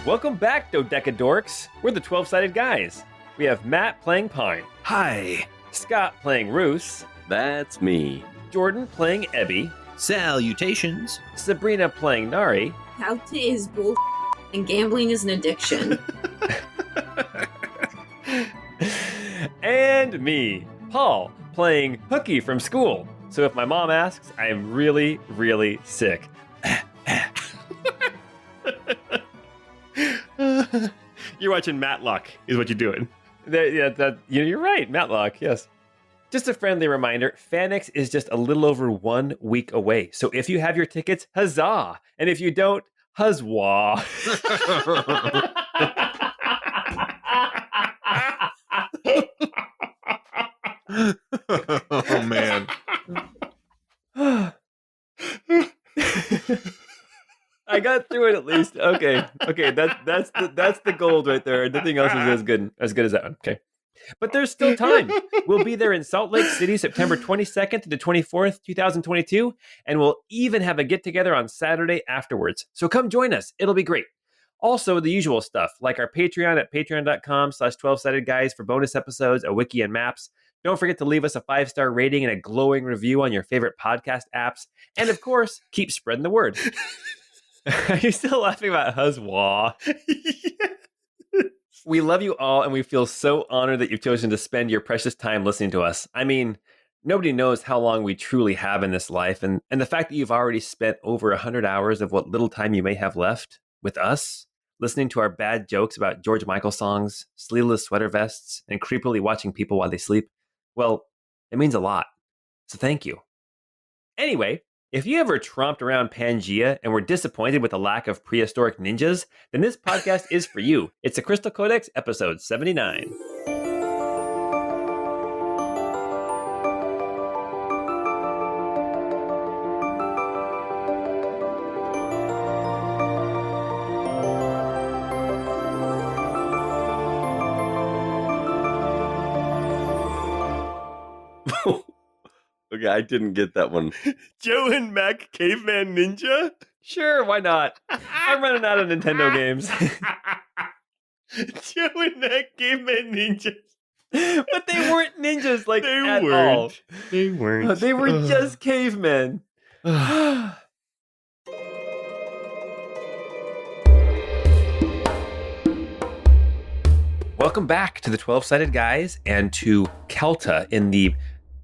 Welcome back, Dodecadorks. We're the 12-sided guys. We have Matt playing Pine. Hi. Scott playing Rousse. That's me. Jordan playing Ebi. Salutations. Sabrina playing Nari. Calta is bull and gambling is an addiction. And me, Paul, playing Hookie from school. So if my mom asks, I am really, really sick. You're watching Matlock, is what you're doing. You're right, Matlock, yes. Just a friendly reminder, FanX is just a little over 1 week away. So if you have your tickets, huzzah! And if you don't, huzzwah! Oh, man. I got through it at least. Okay, that's the gold right there. Nothing else is as good as that one. Okay. But there's still time. We'll be there in Salt Lake City, September 22nd to the 24th, 2022, and we'll even have a get-together on Saturday afterwards. So come join us. It'll be great. Also, the usual stuff, like our Patreon at patreon.com/12sided guys for bonus episodes, a wiki and maps. Don't forget to leave us a 5-star rating and a glowing review on your favorite podcast apps. And of course, keep spreading the word. Are you still laughing about huzzwah? We love you all, and we feel so honored that you've chosen to spend your precious time listening to us. I mean, nobody knows how long we truly have in this life, and the fact that you've already spent over 100 hours of what little time you may have left with us, listening to our bad jokes about George Michael songs, sleeveless sweater vests, and creepily watching people while they sleep, well, it means a lot. So thank you. Anyway, if you ever tromped around Pangea and were disappointed with the lack of prehistoric ninjas, then this podcast is for you. It's the Crystal Codex, episode 79. Okay, I didn't get that one. Joe and Mac Caveman Ninja? Sure, why not? I'm running out of Nintendo games. Joe and Mac Caveman Ninjas. But they weren't ninjas, like, They at weren't. all. They weren't. They were just cavemen. Welcome back to the 12-sided guys and to Calta in the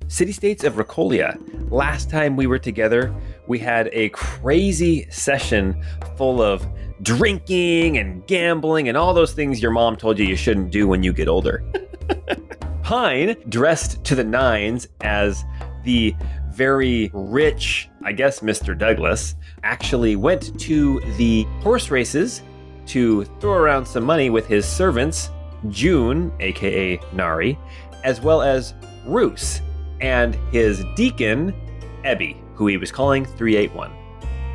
city-states of Rocolia. Last time we were together, we had a crazy session full of drinking and gambling and all those things your mom told you shouldn't do when you get older. Pine, dressed to the nines as the very rich, I guess, Mr. Douglas, actually went to the horse races to throw around some money with his servants, June, aka Nari, as well as Rousse, and his deacon, Ebi, who he was calling 381.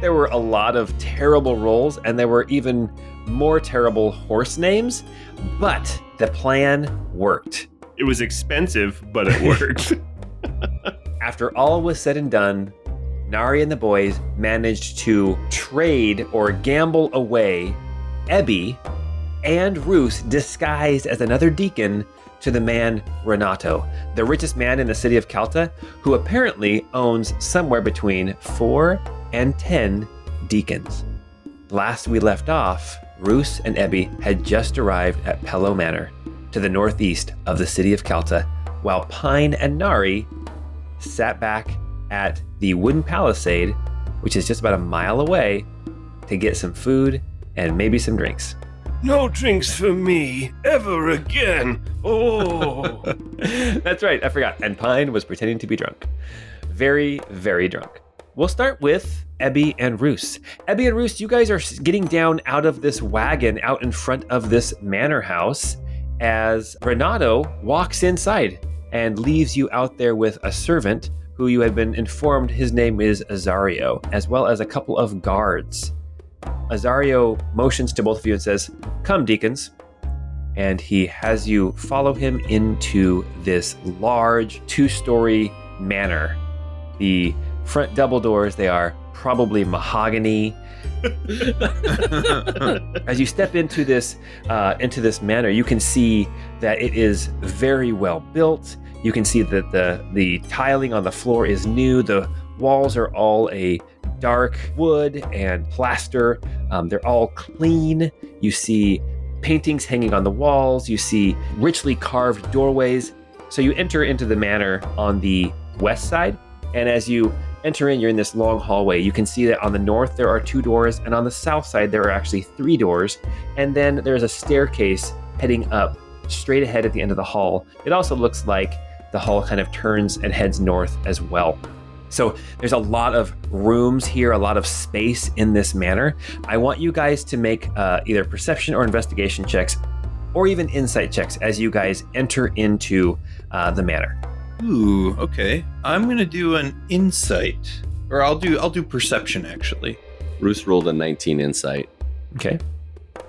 There were a lot of terrible rolls, and there were even more terrible horse names, but the plan worked. It was expensive, but it worked. After all was said and done, Nari and the boys managed to trade or gamble away Ebi and Rousse disguised as another deacon to the man Renato, the richest man in the city of Calta, who apparently owns somewhere between 4 and 10 deacons. Last we left off, Rousse and Ebi had just arrived at Pellow Manor, to the northeast of the city of Calta, while Pine and Nari sat back at the wooden palisade, which is just about a mile away, to get some food and maybe some drinks. No drinks for me, ever again. Oh. That's right, I forgot. And Pine was pretending to be drunk. Very, very drunk. We'll start with Ebi and Rousse. Ebi and Rousse, you guys are getting down out of this wagon out in front of this manor house as Renato walks inside and leaves you out there with a servant who you had been informed his name is Azario, as well as a couple of guards. Azario motions to both of you and says, "Come, deacons." And he has you follow him into this large 2-story manor. The front double doors, they are probably mahogany, As you step into this manor, you can see that it is very well built. You can see that the tiling on the floor is new. The walls are all a dark wood and plaster. They're all clean. You see paintings hanging on the walls. You see richly carved doorways. So you enter into the manor on the west side, and as you enter in, you're in this long hallway. You can see that on the north there are 2 doors, and on the south side there are actually 3 doors, and then there's a staircase heading up straight ahead at the end of the hall. It also looks like the hall kind of turns and heads north as well. So there's a lot of rooms here, a lot of space in this manor. I want you guys to make either perception or investigation checks, or even insight checks as you guys enter into the manor. Ooh, okay. I'm gonna do an insight, or I'll do perception actually. Rousse rolled a 19 insight. Okay.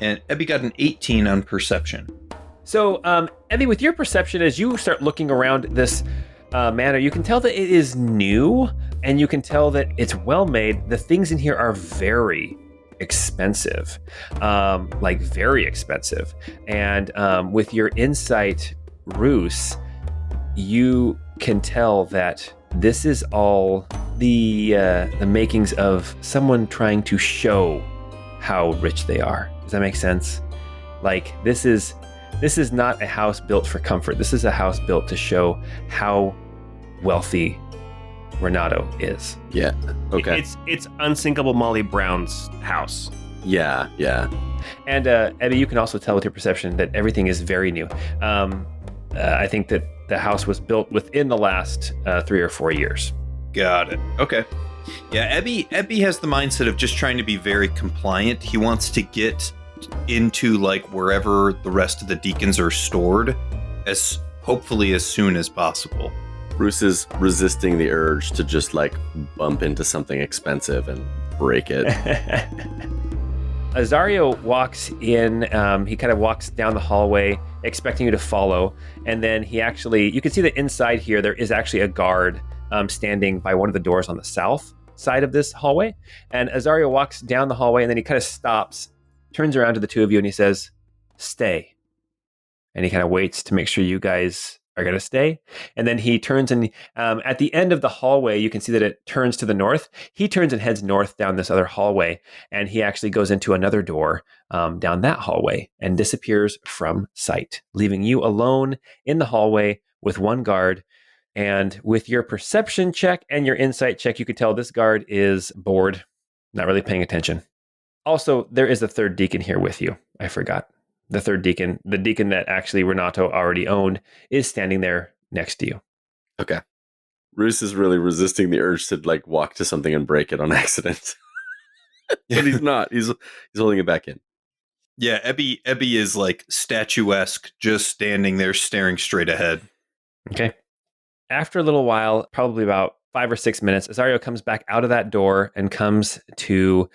And Ebi got an 18 on perception. So, Ebi, with your perception, as you start looking around this manor, you can tell that it is new, and you can tell that it's well made. The things in here are very expensive, like very expensive. And with your insight, Rousse, you can tell that this is all the makings of someone trying to show how rich they are. Does that make sense? Like, this is not a house built for comfort. This is a house built to show how wealthy Renato is. Yeah. Okay. It's unsinkable Molly Brown's house. Yeah. And Ebi, you can also tell with your perception that everything is very new. I think that the house was built within the last 3 or 4 years. Got it. Okay. Yeah, Ebi has the mindset of just trying to be very compliant. He wants to get into like wherever the rest of the deacons are stored as hopefully as soon as possible. Rousse is resisting the urge to just like bump into something expensive and break it. Azario walks in, he kind of walks down the hallway expecting you to follow, and then you can see that inside here there is actually a guard standing by one of the doors on the south side of this hallway, and Azario walks down the hallway, and then he kind of stops, turns around to the 2 of you, and he says, "Stay." And he kind of waits to make sure you guys are going to stay. And then he turns and at the end of the hallway, you can see that it turns to the north. He turns and heads north down this other hallway. And he actually goes into another door down that hallway and disappears from sight, leaving you alone in the hallway with 1 guard. And with your perception check and your insight check, you could tell this guard is bored, not really paying attention. Also, there is a 3rd deacon here with you. I forgot. The 3rd deacon, the deacon that actually Renato already owned, is standing there next to you. Okay. Rousse is really resisting the urge to like walk to something and break it on accident. But he's not. He's holding it back in. Yeah, Ebi is like statuesque, just standing there staring straight ahead. Okay. After a little while, probably about 5 or 6 minutes, Azario comes back out of that door and comes to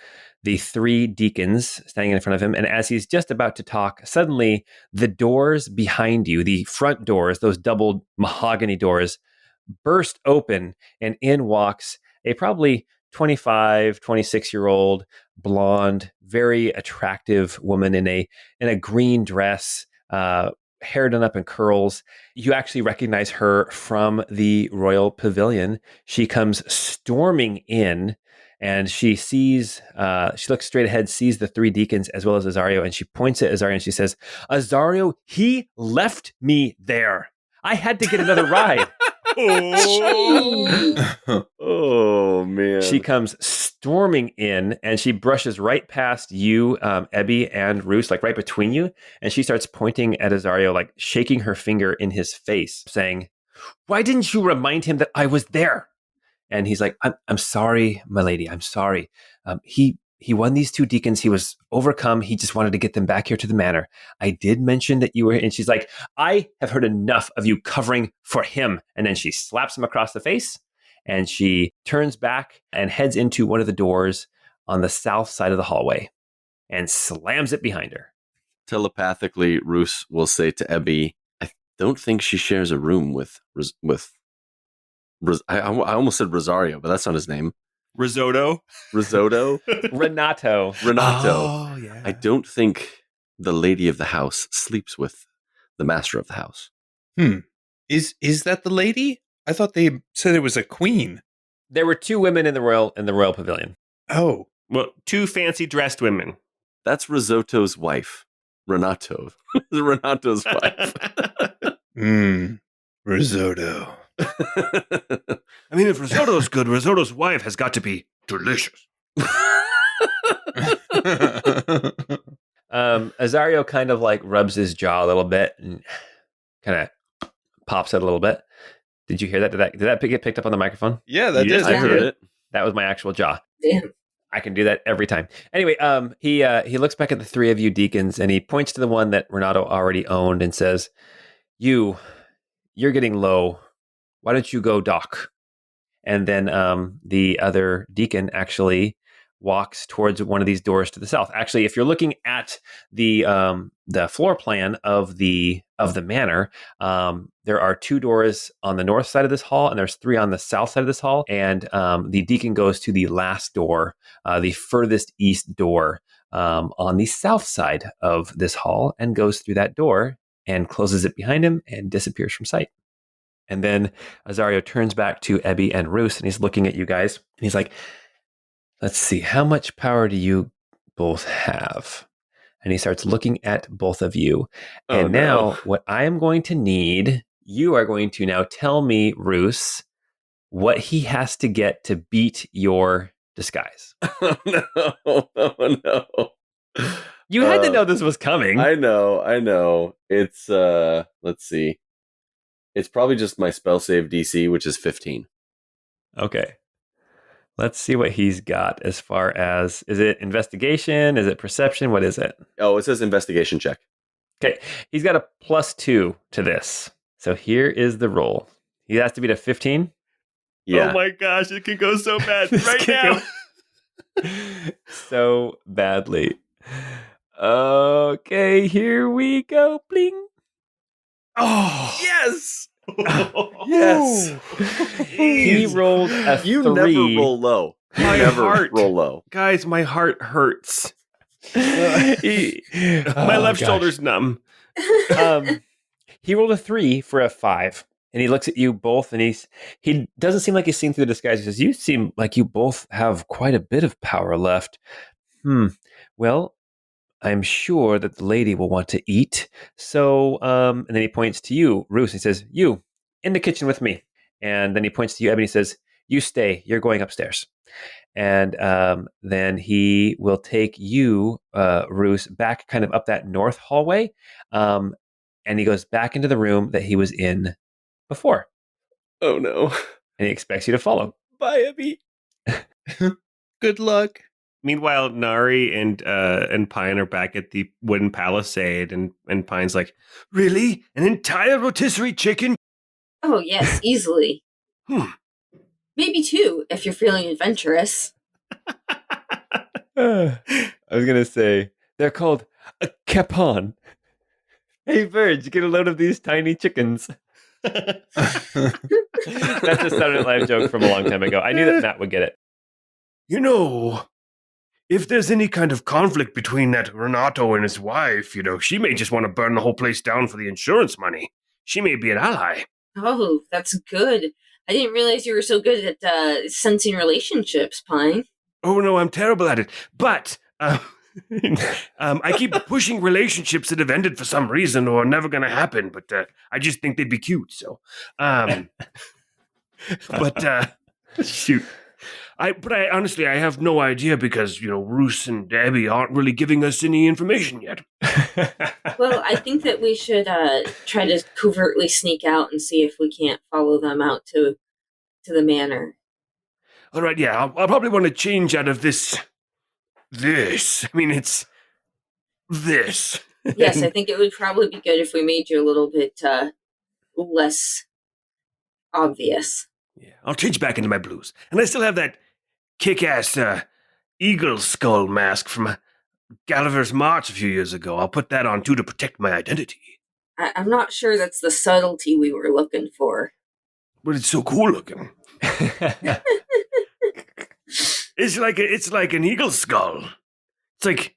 the 3 deacons standing in front of him. And as he's just about to talk, suddenly the doors behind you, the front doors, those doubled mahogany doors, burst open, and in walks a probably 25, 26-year-old, blonde, very attractive woman in a green dress, hair done up in curls. You actually recognize her from the Royal Pavilion. She comes storming in, and she looks straight ahead, sees the 3 deacons as well as Azario, and she points at Azario and she says, "Azario, he left me there. I had to get another ride." Oh, man. She comes storming in, and she brushes right past you, Ebi and Rousse, like right between you, and she starts pointing at Azario, like shaking her finger in his face, saying, "Why didn't you remind him that I was there?" And he's like, I'm sorry, my lady. I'm sorry. He won these 2 deacons. He was overcome. He just wanted to get them back here to the manor. I did mention that you were," and she's like, "I have heard enough of you covering for him." And then she slaps him across the face, and she turns back and heads into one of the doors on the south side of the hallway and slams it behind her. Telepathically, Rousse will say to Ebi, "I don't think she shares a room with I almost said Rosario, but that's not his name. Risotto. Renato. Oh, yeah. I don't think the lady of the house sleeps with the master of the house. Is that the lady? I thought they said it was a queen. There were 2 women in the royal pavilion. Oh. Well, 2 fancy dressed women. That's Risotto's wife. Renato. Renato's wife. Risotto. I mean, if risotto's good, risotto's wife has got to be delicious. Azario kind of like rubs his jaw a little bit and kind of pops it a little bit. Did you hear that? Did that get picked up on the microphone? Yeah, that Yes, did. I heard it. That was my actual jaw. Damn. I can do that every time. Anyway, he looks back at the 3 of you deacons and he points to the one that Renato already owned and says, You're getting low. Why don't you go dock? And then the other deacon actually walks towards one of these doors to the south. Actually, if you're looking at the floor plan of the manor, there are 2 doors on the north side of this hall, and there's 3 on the south side of this hall. And the deacon goes to the last door, the furthest east door on the south side of this hall, and goes through that door and closes it behind him and disappears from sight. And then Azario turns back to Ebi and Rousse, and he's looking at you guys, and he's like, let's see, how much power do you both have? And he starts looking at both of you. And now what I am going to need, you are going to now tell me, Rousse, what he has to get to beat your disguise. Oh, no. You had to know this was coming. I know. It's, let's see. It's probably just my spell save DC, which is 15. Okay. Let's see what he's got as far as, is it investigation? Is it perception? What is it? Oh, it says investigation check. Okay. He's got a +2 to this. So here is the roll. He has to beat a 15. Yeah. Oh my gosh, it can go so bad right now. So badly. Okay, here we go. Bling. Oh, Yes! yes. He rolled a 3. You never roll low. You My never heart. roll low. Guys, my heart hurts. My My left shoulder's numb. He rolled a 3 for a 5. And he looks at you both, and he doesn't seem like he's seen through the disguise. He says, you seem like you both have quite a bit of power left. Well, I'm sure that the lady will want to eat. So, and then he points to you, Rousse. He says, you, in the kitchen with me. And then he points to you, Ebony, says, you stay. You're going upstairs. And then he will take you, Rousse, back kind of up that north hallway. And he goes back into the room that he was in before. Oh, no. And he expects you to follow. Bye, Abby. Good luck. Meanwhile, Nari and Pine are back at the wooden palisade, and Pine's like, really? An entire rotisserie chicken? Oh, yes, easily. Maybe 2, if you're feeling adventurous. I was going to say, they're called a capon. Hey, birds, get a load of these tiny chickens. That's a Saturday Night Live joke from a long time ago. I knew that Matt would get it. You know, if there's any kind of conflict between that Renato and his wife, she may just want to burn the whole place down for the insurance money. She may be an ally. Oh, that's good. I didn't realize you were so good at sensing relationships, Pine. Oh, no, I'm terrible at it. But I keep pushing relationships that have ended for some reason or are never going to happen, but I just think they'd be cute, so. Shoot. But I honestly, I have no idea because, Rousse and Ebi aren't really giving us any information yet. Well, I think that we should try to covertly sneak out and see if we can't follow them out to the manor. All right, yeah, I'll probably want to change out of this. I mean, it's this. Yes, I think it would probably be good if we made you a little bit less obvious. Yeah, I'll change back into my blues. And I still have that kick-ass eagle skull mask from Gulliver's March a few years ago. I'll put that on, too, to protect my identity. I'm not sure that's the subtlety we were looking for. But it's so cool looking. It's like an eagle skull. It's like,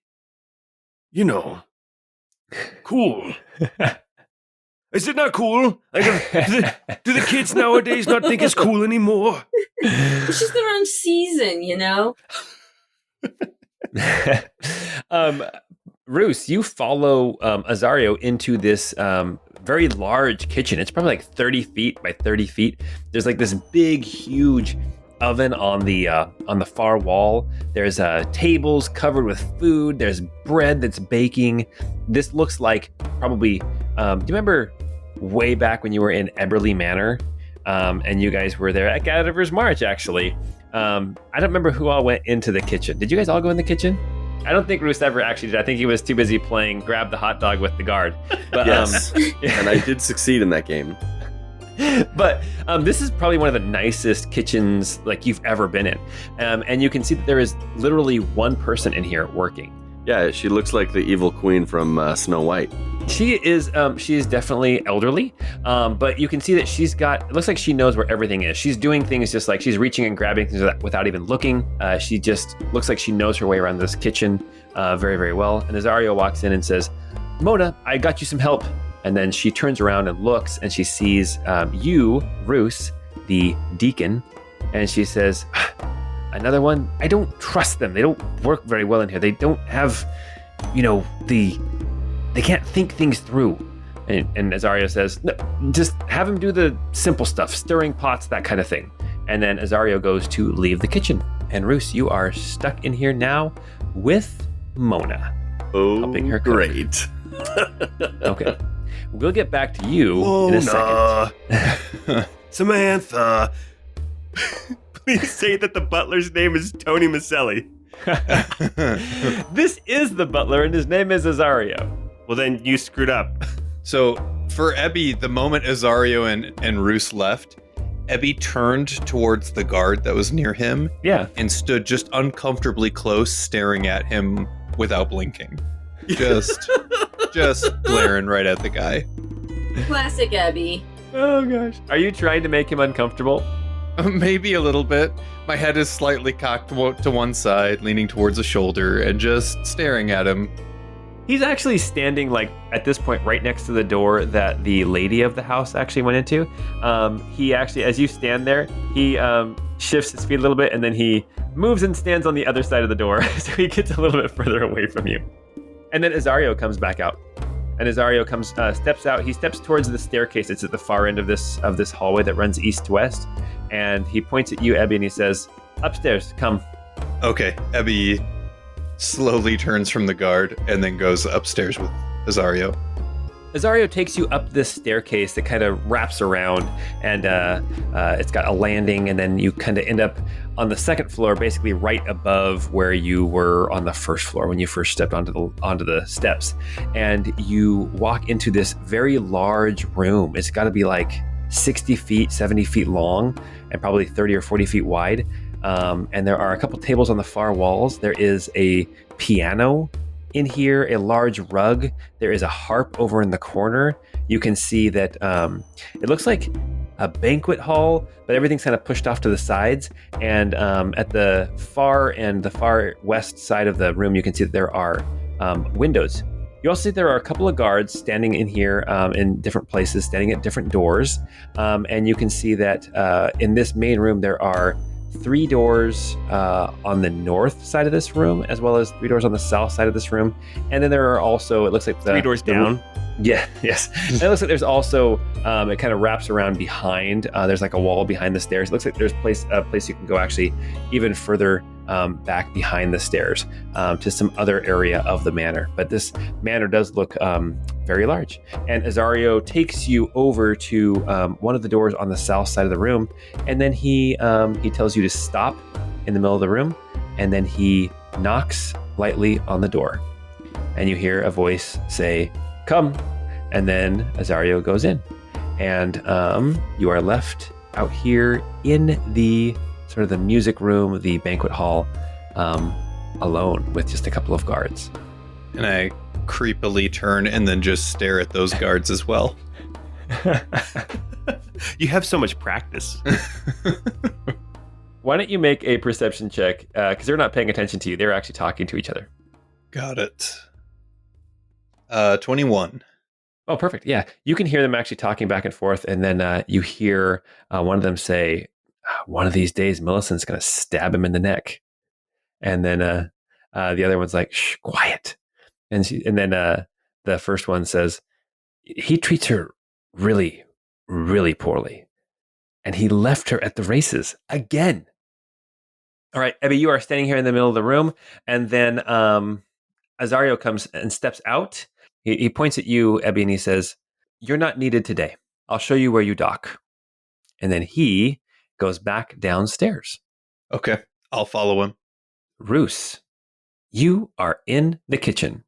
cool. Is it not cool? Like, do the kids nowadays not think it's cool anymore? It's just their own season, Rousse, you follow Azario into this very large kitchen. It's probably like 30 feet by 30 feet. There's like this big, huge oven on the far wall. There's tables covered with food. There's bread that's baking. This looks like probably, do you remember way back when you were in Eberly Manor and you guys were there at Gadaver's March, actually? I don't remember who all went into the kitchen. Did you guys all go in the kitchen? I don't think Rousse ever actually did. I think he was too busy playing grab the hot dog with the guard. But, yes, and I did succeed in that game. But this is probably one of the nicest kitchens like you've ever been in. And you can see that there is literally one person in here working. Yeah, she looks like the evil queen from Snow White. She is definitely elderly, but you can see that it looks like she knows where everything is. She's doing things just like she's reaching and grabbing things without even looking. She just looks like she knows her way around this kitchen very, very well. And Azario walks in and says, Mona, I got you some help. And then she turns around and looks and she sees you, Rousse, the deacon, and she says, another one? I don't trust them. They don't work very well in here. They don't have, they can't think things through. And Azario says, no, just have him do the simple stuff, stirring pots, that kind of thing. And then Azario goes to leave the kitchen. And Rousse, you are stuck in here now with Mona. Oh, helping her cook. Great. Okay. We'll get back to you in a second. Samantha, please say that the butler's name is Tony Maselli. This is the butler, and his name is Azario. Well, then you screwed up. So for Ebi, the moment Azario and Rousse left, Ebi turned towards the guard that was near him. Yeah. And stood just uncomfortably close, staring at him without blinking. Just glaring right at the guy. Classic Ebi. Oh gosh. Are you trying to make him uncomfortable? Maybe a little bit. My head is slightly cocked to one side, leaning towards a shoulder, and just staring at him. He's actually standing, like, at this point, right next to the door that the lady of the house actually went into. He actually, as you stand there, he shifts his feet a little bit, and then he moves and stands on the other side of the door, so he gets a little bit further away from you. And then Azario comes back out. And Azario steps out. He steps towards the staircase. It's at the far end of this hallway that runs east to west. And he points at you, Ebi, and he says, upstairs, come. Okay, Ebi slowly turns from the guard and then goes upstairs with Azario. Azario takes you up this staircase that kind of wraps around, and it's got a landing, and then you kind of end up on the second floor, basically right above where you were on the first floor when you first stepped onto the steps. And you walk into this very large room. It's got to be like 60 feet, 70 feet long, and probably 30 or 40 feet wide. And there are a couple tables on the far walls. There is a piano in here, a large rug. There is a harp over in the corner. You can see that it looks like a banquet hall, but everything's kind of pushed off to the sides. And at the far west side of the room, you can see that there are windows. You also see there are a couple of guards standing in here in different places, standing at different doors. And you can see that in this main room, there are 3 doors on the north side of this room, as well as 3 doors on the south side of this room. And then there are also, it looks like 3 doors down. Yeah, yes. And it looks like there's also, it kind of wraps around behind. There's like a wall behind the stairs. It looks like there's a place you can go actually even further back behind the stairs to some other area of the manor. But this manor does look very large. And Azario takes you over to one of the doors on the south side of the room, and then he tells you to stop in the middle of the room, and then he knocks lightly on the door. And you hear a voice say, "Come," and then Azario goes in, and you are left out here in the sort of the music room, the banquet hall, alone with just a couple of guards. And I creepily turn and then just stare at those guards as well. You have so much practice. Why don't you make a perception check? Because they're not paying attention to you. They're actually talking to each other. Got it. 21. Oh, perfect. Yeah. You can hear them actually talking back and forth. And then you hear one of them say, one of these days, Millicent's going to stab him in the neck. And then the other one's like, shh, quiet. And then the first one says, he treats her really, really poorly. And he left her at the races again. All right, Ebi, you are standing here in the middle of the room. And then Azario comes and steps out. He points at you, Ebi, and he says, you're not needed today. I'll show you where you dock. And then he goes back downstairs. Okay, I'll follow him. Rousse, you are in the kitchen.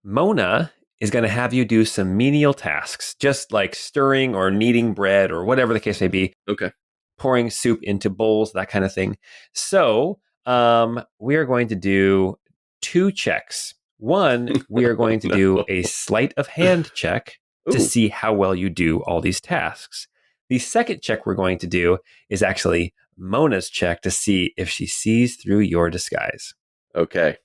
Mona is going to have you do some menial tasks, just like stirring or kneading bread or whatever the case may be. Okay. Pouring soup into bowls, that kind of thing. So we are going to do 2 checks. One, we are going to do a sleight of hand check to see how well you do all these tasks. The second check we're going to do is actually Mona's check to see if she sees through your disguise. Okay.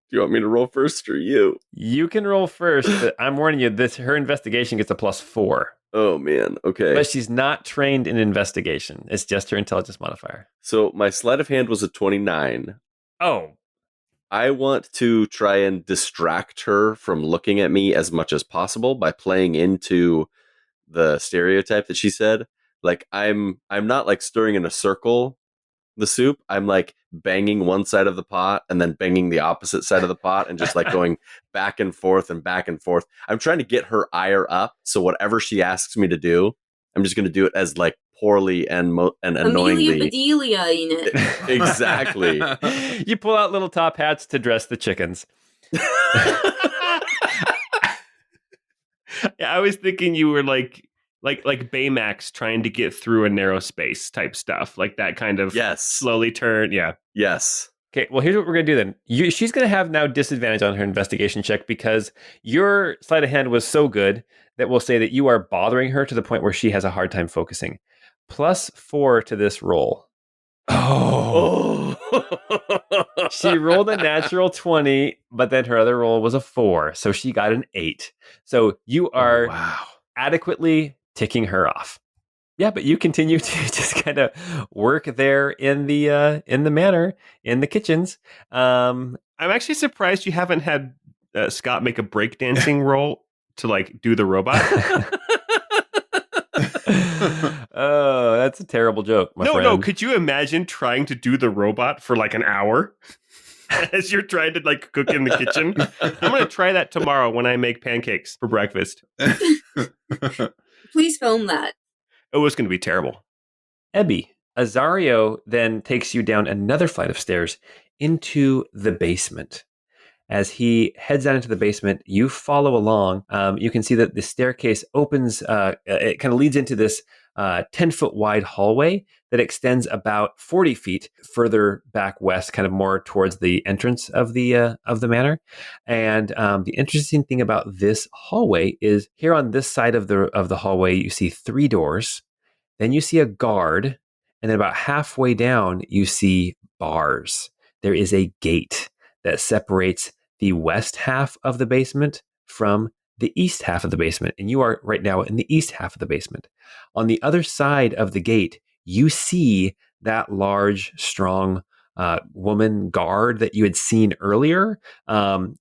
Do you want me to roll first or you? You can roll first, but I'm warning you, her investigation gets a +4. Oh, man. Okay. But she's not trained in investigation. It's just her intelligence modifier. So my sleight of hand was a 29. Oh. I want to try and distract her from looking at me as much as possible by playing into the stereotype that she said. Like I'm not like stirring in a circle the soup. I'm like banging one side of the pot and then banging the opposite side of the pot and just like going back and forth and back and forth. I'm trying to get her ire up. So whatever she asks me to do, I'm just going to do it as like poorly and annoyingly. Amelia Bedelia in it. Exactly. You pull out little top hats to dress the chickens. Yeah, I was thinking you were like Baymax trying to get through a narrow space type stuff, like that kind of slowly turn. Yeah. Yes. Okay, well, here's what we're going to do then. She's going to have now disadvantage on her investigation check because your sleight of hand was so good that we'll say that you are bothering her to the point where she has a hard time focusing. +4 to this roll. Oh. She rolled a natural 20, but then her other roll was a 4. So she got an 8. So you are adequately ticking her off. Yeah, but you continue to just kind of work there in the manor, in the kitchens. I'm actually surprised you haven't had Scott make a breakdancing roll to like do the robot. Oh, that's a terrible joke, my friend. No, could you imagine trying to do the robot for like an hour as you're trying to like cook in the kitchen? I'm going to try that tomorrow when I make pancakes for breakfast. Please film that. Oh, it's going to be terrible. Ebi, Azario then takes you down another flight of stairs into the basement. As he heads down into the basement, you follow along. You can see that the staircase opens, it kind of leads into this 10-foot wide hallway that extends about 40 feet further back west, kind of more towards the entrance of the manor. And the interesting thing about this hallway is here on this side of the hallway, you see 3 doors. Then you see a guard, and then about halfway down, you see bars. There is a gate that separates the west half of the basement from the east half of the basement. And you are right now in the east half of the basement. On the other side of the gate, you see that large, strong woman guard that you had seen earlier.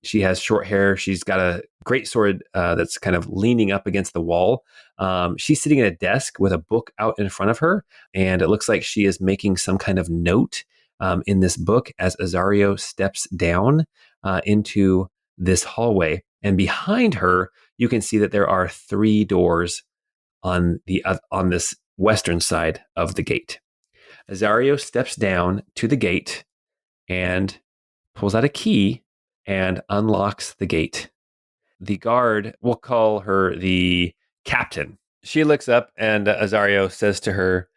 She has short hair. She's got a great sword that's kind of leaning up against the wall. She's sitting at a desk with a book out in front of her. And it looks like she is making some kind of note in this book as Azario steps down into this hallway. And behind her, you can see that there are 3 doors on this western side of the gate. Azario steps down to the gate and pulls out a key and unlocks the gate. The guard, we'll call her the captain. She looks up and Azario says to her,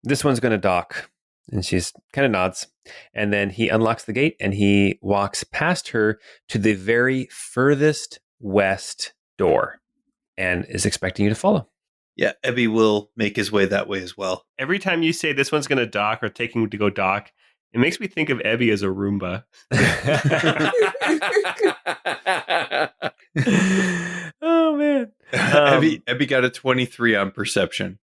"This one's going to dock." And she's kind of nods. And then he unlocks the gate and he walks past her to the very furthest west door and is expecting you to follow. Yeah, Ebi will make his way that way as well. Every time you say this one's going to dock or taking to go dock, it makes me think of Ebi as a Roomba. Oh, man. Ebi got a 23 on perception.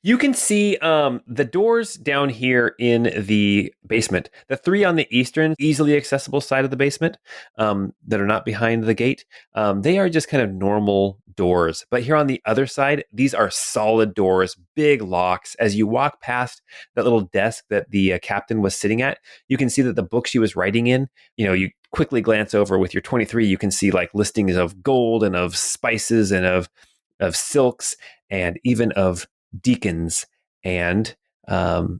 You can see the doors down here in the basement. The 3 on the eastern, easily accessible side of the basement that are not behind the gate, they are just kind of normal doors. But here on the other side, these are solid doors, big locks. As you walk past that little desk that the captain was sitting at, you can see that the book she was writing in, you quickly glance over with your 23, you can see like listings of gold and of spices and of silks and even of deacons, and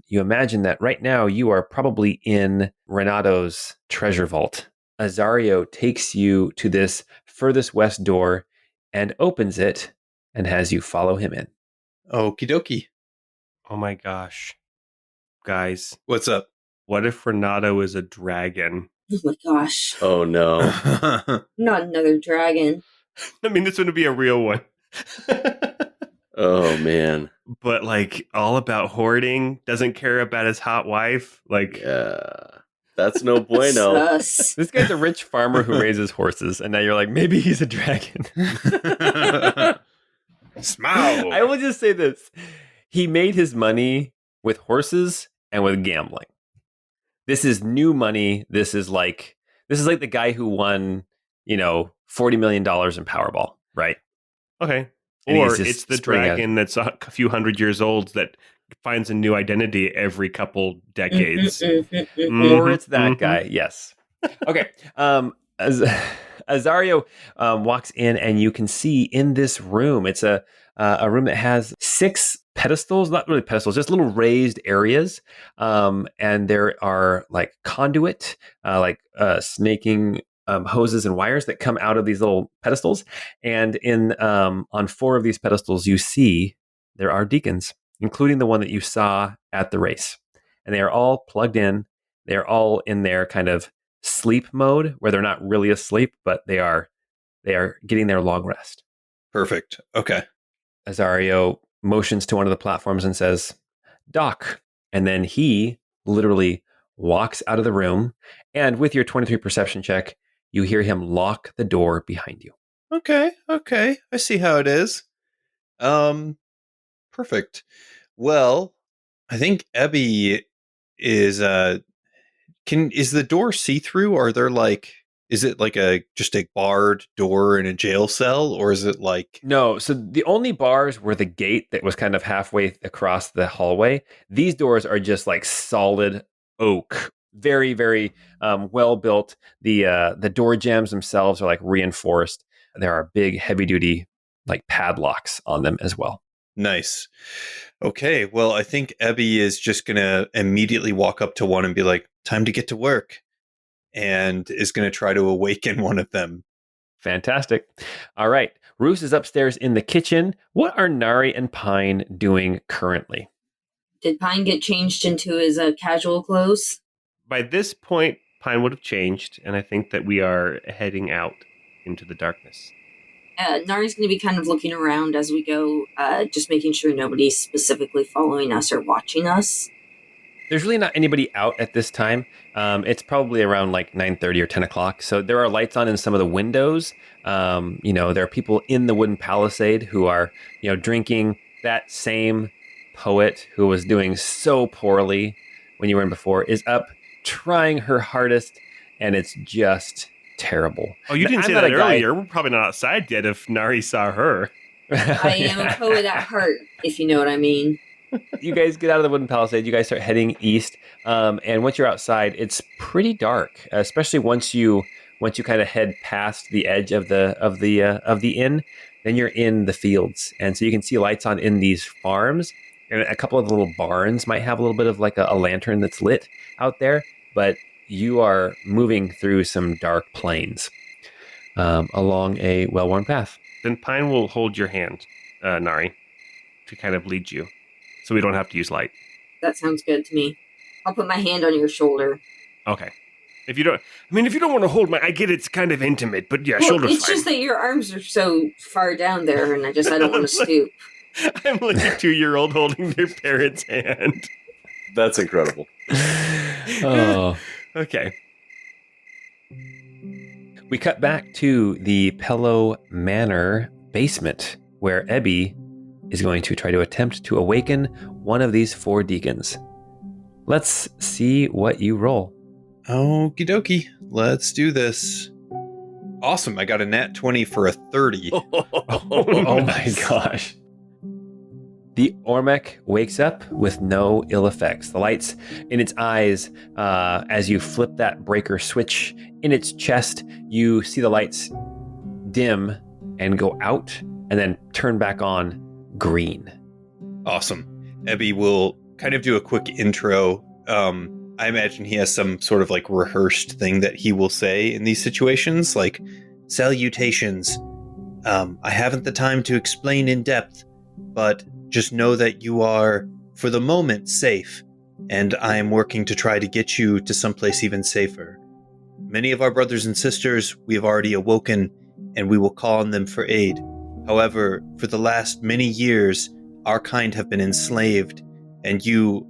you imagine that right now you are probably in Renato's treasure vault. Azario takes you to this furthest west door and opens it and has you follow him in. Okie dokie. Oh my gosh. Guys, What's up? what if Renato is a dragon? Oh my gosh. Oh no. Not another dragon. I mean, this wouldn't be a real one. Oh man. But like all about hoarding, doesn't care about his hot wife. Like, Yeah. That's no bueno. Sus. This guy's a rich farmer who raises horses, and now you're like, maybe he's a dragon. Smile. I will just say this. He made his money with horses and with gambling. This is new money. This is like the guy who won, $40 million in Powerball, right? okay. And Or he's just it's the spring dragon that's a few hundred years old that finds a new identity every couple decades. Or it's that Mhm. guy. Yes. Okay. Azario walks in, and you can see in this room, it's a room that has 6 pedestals, not really pedestals, just little raised areas. And there are like conduit, snaking hoses and wires that come out of these little pedestals. And in on 4 of these pedestals, you see there are deacons, including the one that you saw at the race. And they are all plugged in. They're all in their kind of sleep mode, where they're not really asleep, but they are getting their long rest. Perfect. Okay. Azario motions to one of the platforms and says, "Doc." And then he literally walks out of the room. And with your 23 perception check, you hear him lock the door behind you. Okay. I see how it is. Perfect. Well, I think Ebi is is the door see-through? Are there is it like just a barred door in a jail cell, or is it like No, so the only bars were the gate that was kind of halfway across the hallway. These doors are just like solid oak, very, very well built. The door jambs themselves are like reinforced. There are big, heavy duty like padlocks on them as well. nice? Okay, well, I think Ebi is just gonna immediately walk up to one and be like, "Time to get to work," and is gonna try to awaken one of them. Fantastic. All right. Rousse is upstairs in the kitchen. What are Nari and Pine doing currently? Did Pine get changed into his casual clothes? By this point, Pine would have changed, and I think that we are heading out into the darkness. Nari's going to be kind of looking around as we go, just making sure nobody's specifically following us or watching us. There's really not anybody out at this time. It's probably around like 9:30 or 10 o'clock. So there are lights on in some of the windows. There are people in the wooden palisade who are, drinking. That same poet who was doing so poorly when you were in before is up trying her hardest, and it's just terrible. Oh, you didn't I'm say not that a guy- earlier. We're probably not outside yet if Nari saw her. I am a poet at heart, if you know what I mean. You guys get out of the wooden palisade. You guys start heading east, and once you're outside, it's pretty dark. Especially once you kind of head past the edge of the inn, then you're in the fields, and so you can see lights on in these farms, and a couple of the little barns might have a little bit of like a lantern that's lit out there. But you are moving through some dark plains along a well-worn path. Then Pine will hold your hand, Nari, to kind of lead you, so we don't have to use light. That sounds good to me. I'll put my hand on your shoulder. Okay. If you don't want to hold I get it's kind of intimate, but yeah, Well, shoulder's it's fine. just that your arms are so far down there, and I don't want to stoop. I'm like a 2-year-old holding their parent's hand. That's incredible. Oh. Okay. We cut back to the Pellow Manor basement, where Ebi is going to try to attempt to awaken one of these 4 deacons. Let's see what you roll. Okie dokie. Let's do this. Awesome. I got a nat 20 for a 30. Oh my gosh. The Ormech wakes up with no ill effects. The lights in its eyes, as you flip that breaker switch in its chest, you see the lights dim and go out and then turn back on green. Awesome. Ebi will kind of do a quick intro. I imagine he has some sort of like rehearsed thing that he will say in these situations, like, salutations. I haven't the time to explain in depth, but just know that you are, for the moment, safe, and I am working to try to get you to someplace even safer. Many of our brothers and sisters we have already awoken, and we will call on them for aid. However, for the last many years, our kind have been enslaved, and you,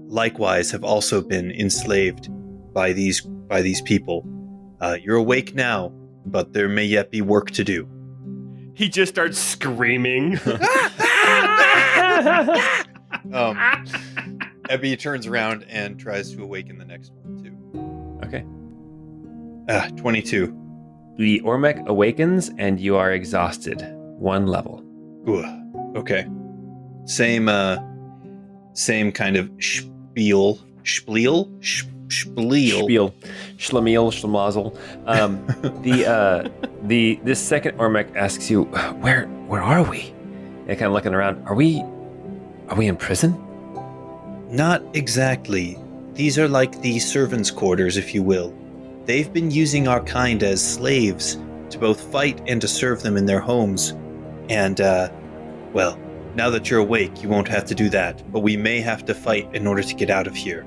likewise, have also been enslaved by these people. You're awake now, but there may yet be work to do. He just starts screaming. Ebi turns around and tries to awaken the next one, too. Okay. 22. The Ormech awakens and you are exhausted. 1 level. Ooh, okay. Same kind of spiel. Spiel? Spiel. Schlemiel, schlemazel. This second Ormech asks you, where are we? And kind of looking around, are we in prison? Not exactly. These are like the servants' quarters, if you will. They've been using our kind as slaves to both fight and to serve them in their homes. And, well, now that you're awake, you won't have to do that, but we may have to fight in order to get out of here.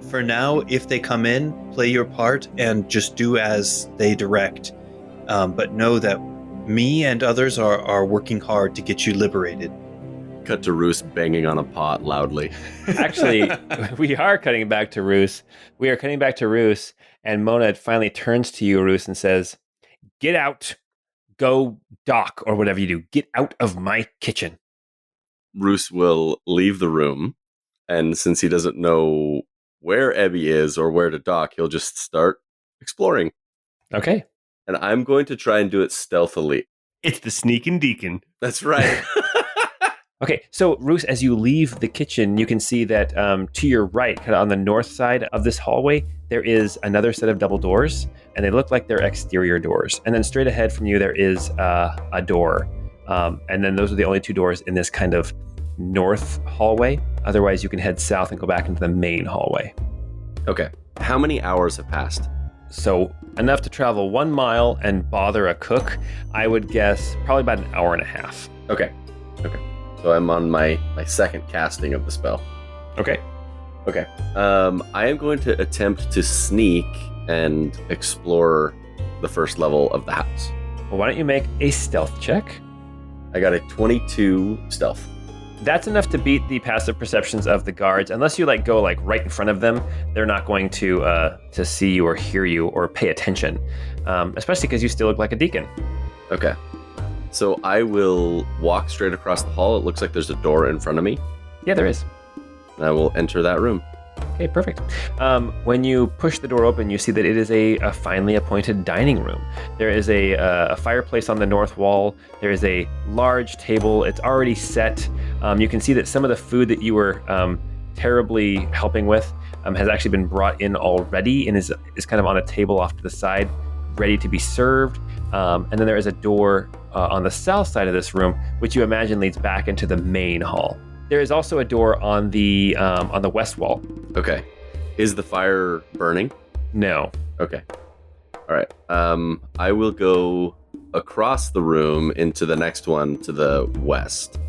For now, if they come in, play your part and just do as they direct. But know that me and others are working hard to get you liberated. Cut to Rousse banging on a pot loudly. Actually, we are cutting back to Rousse. We are cutting back to Rousse, and Mona finally turns to you, Rousse, and says, "Get out. Go dock, or whatever you do. Get out of my kitchen." Rousse will leave the room, and since he doesn't know where Ebi is or where to dock, he'll just start exploring. Okay. And I'm going to try and do it stealthily. It's the sneaking deacon. That's right. Okay, so Rousse, as you leave the kitchen, you can see that to your right, kind of on the north side of this hallway, there is another set of double doors, and they look like they're exterior doors. And then straight ahead from you, there is a door. And then those are the only 2 doors in this kind of north hallway. Otherwise, you can head south and go back into the main hallway. Okay. How many hours have passed? So enough to travel 1 mile and bother a cook. I would guess probably about an hour and a half. Okay. So I'm on my second casting of the spell. Okay. I am going to attempt to sneak and explore the first level of the house. Well, why don't you make a stealth check? I got a 22 stealth. That's enough to beat the passive perceptions of the guards. Unless you go right in front of them, they're not going to see you or hear you or pay attention. Especially because you still look like a deacon. Okay. So I will walk straight across the hall. It looks like there's a door in front of me. Yeah, there is. And I will enter that room. Okay, perfect. When you push the door open, you see that it is a finely appointed dining room. There is a fireplace on the north wall. There is a large table. It's already set. You can see that some of the food that you were terribly helping with has actually been brought in already and is kind of on a table off to the side, ready to be served. And then there is a door on the south side of this room, which you imagine leads back into the main hall. There is also a door on the west wall. Okay. Is the fire burning? No. Okay. All right. I will go across the room into the next one to the west.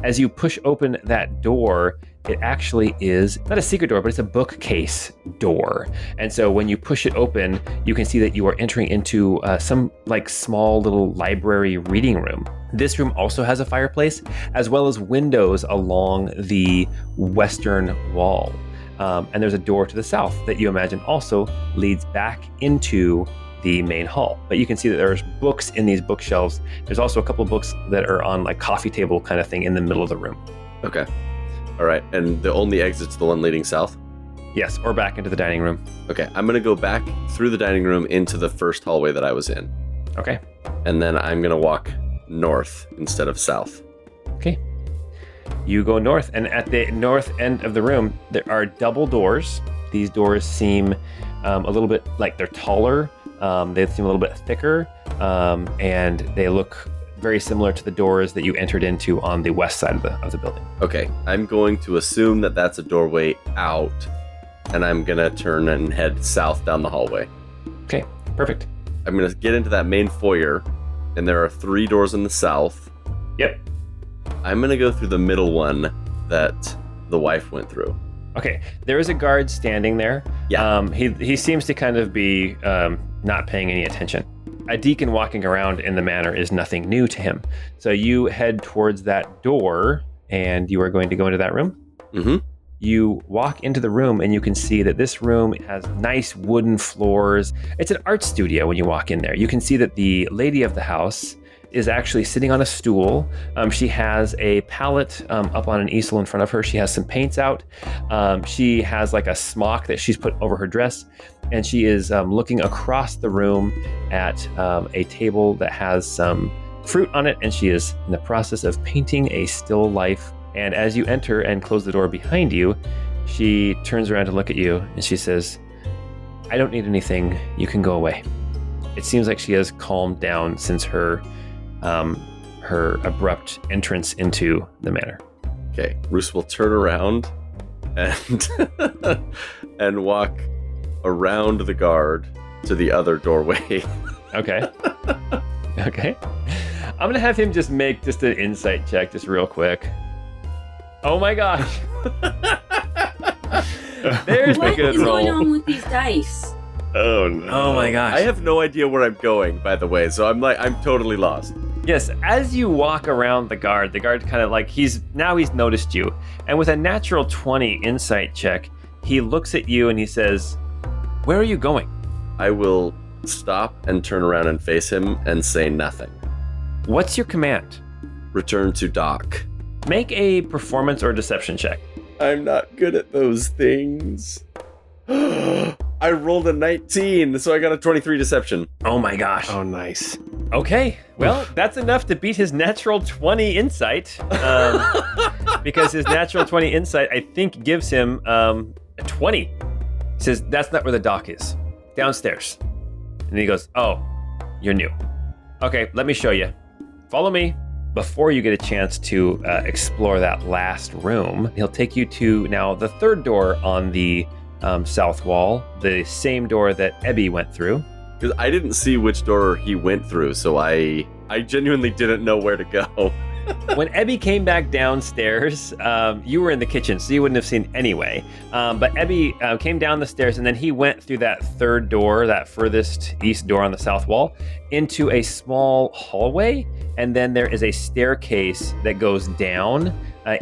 As you push open that door, it actually is not a secret door, but it's a bookcase door. And so when you push it open, you can see that you are entering into some like small little library reading room. This room also has a fireplace, as well as windows along the western wall. And there's a door to the south that you imagine also leads back into the main hall. But you can see that there's books in these bookshelves. There's also a couple of books that are on like coffee table kind of thing in the middle of the room. Okay. All right. And the only exit's the one leading south? Yes, or back into the dining room. Okay. I'm going to go back through the dining room into the first hallway that I was in. Okay. And then I'm going to walk north instead of south. Okay. You go north, and at the north end of the room, there are double doors. These doors seem a little bit like they're taller. They seem a little bit thicker, and they look very similar to the doors that you entered into on the west side of the building. Okay, I'm going to assume that that's a doorway out, and I'm going to turn and head south down the hallway. Okay, perfect. I'm going to get into that main foyer, and there are 3 doors in the south. Yep. I'm going to go through the middle one that the wife went through. Okay, there is a guard standing there. Yeah. He seems to kind of be not paying any attention. A deacon walking around in the manor is nothing new to him. So you head towards that door, and you are going to go into that room? Mm-hmm. You walk into the room, and you can see that this room has nice wooden floors. It's an art studio when you walk in there. You can see that the lady of the house is actually sitting on a stool. She has a palette up on an easel in front of her. She has some paints out. She has like a smock that she's put over her dress, and she is looking across the room at a table that has some fruit on it, and she is in the process of painting a still life. And as you enter and close the door behind you, she turns around to look at you, and she says, "I don't need anything. You can go away." It seems like she has calmed down since her abrupt entrance into the manor. Okay, Rousse will turn around and and walk around the guard to the other doorway. Okay. Okay. I'm gonna have him just make just an insight check, just real quick. Oh my gosh. There's What a good is roll. going on with these dice? Oh no. Oh my gosh. I have no idea where I'm going, by the way, so I'm totally lost. Yes, as you walk around the guard kind of like he's noticed you. And with a natural 20 insight check, he looks at you and he says, "Where are you going?" I will stop and turn around and face him and say nothing. What's your command? Return to dock. Make a performance or deception check. I'm not good at those things. I rolled a 19, so I got a 23 deception. Oh my gosh. Oh, nice. Okay, well, that's enough to beat his natural 20 insight. Because his natural 20 insight, I think, gives him a 20. He says, "That's not where the dock is. Downstairs." And he goes, "Oh, you're new. Okay, let me show you. Follow me." Before you get a chance to explore that last room, he'll take you to now the third door on the south wall, the same door that Ebi went through. Because I didn't see which door he went through, so I genuinely didn't know where to go. When Ebi came back downstairs, you were in the kitchen, so you wouldn't have seen anyway. But Ebi came down the stairs, and then he went through that third door, that furthest east door on the south wall, into a small hallway, and then there is a staircase that goes down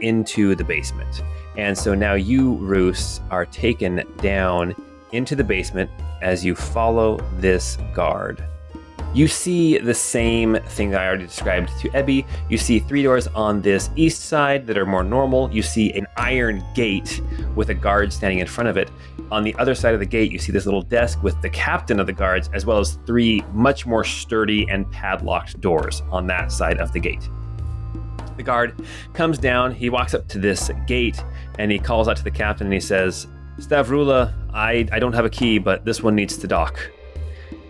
into the basement. And so now you, Rousse, are taken down into the basement as you follow this guard. You see the same thing that I already described to Ebi. You see 3 doors on this east side that are more normal. You see an iron gate with a guard standing in front of it. On the other side of the gate, you see this little desk with the captain of the guards, as well as 3 much more sturdy and padlocked doors on that side of the gate. The guard comes down, he walks up to this gate, and he calls out to the captain, and he says, "Stavrula, I don't have a key, but this one needs to dock."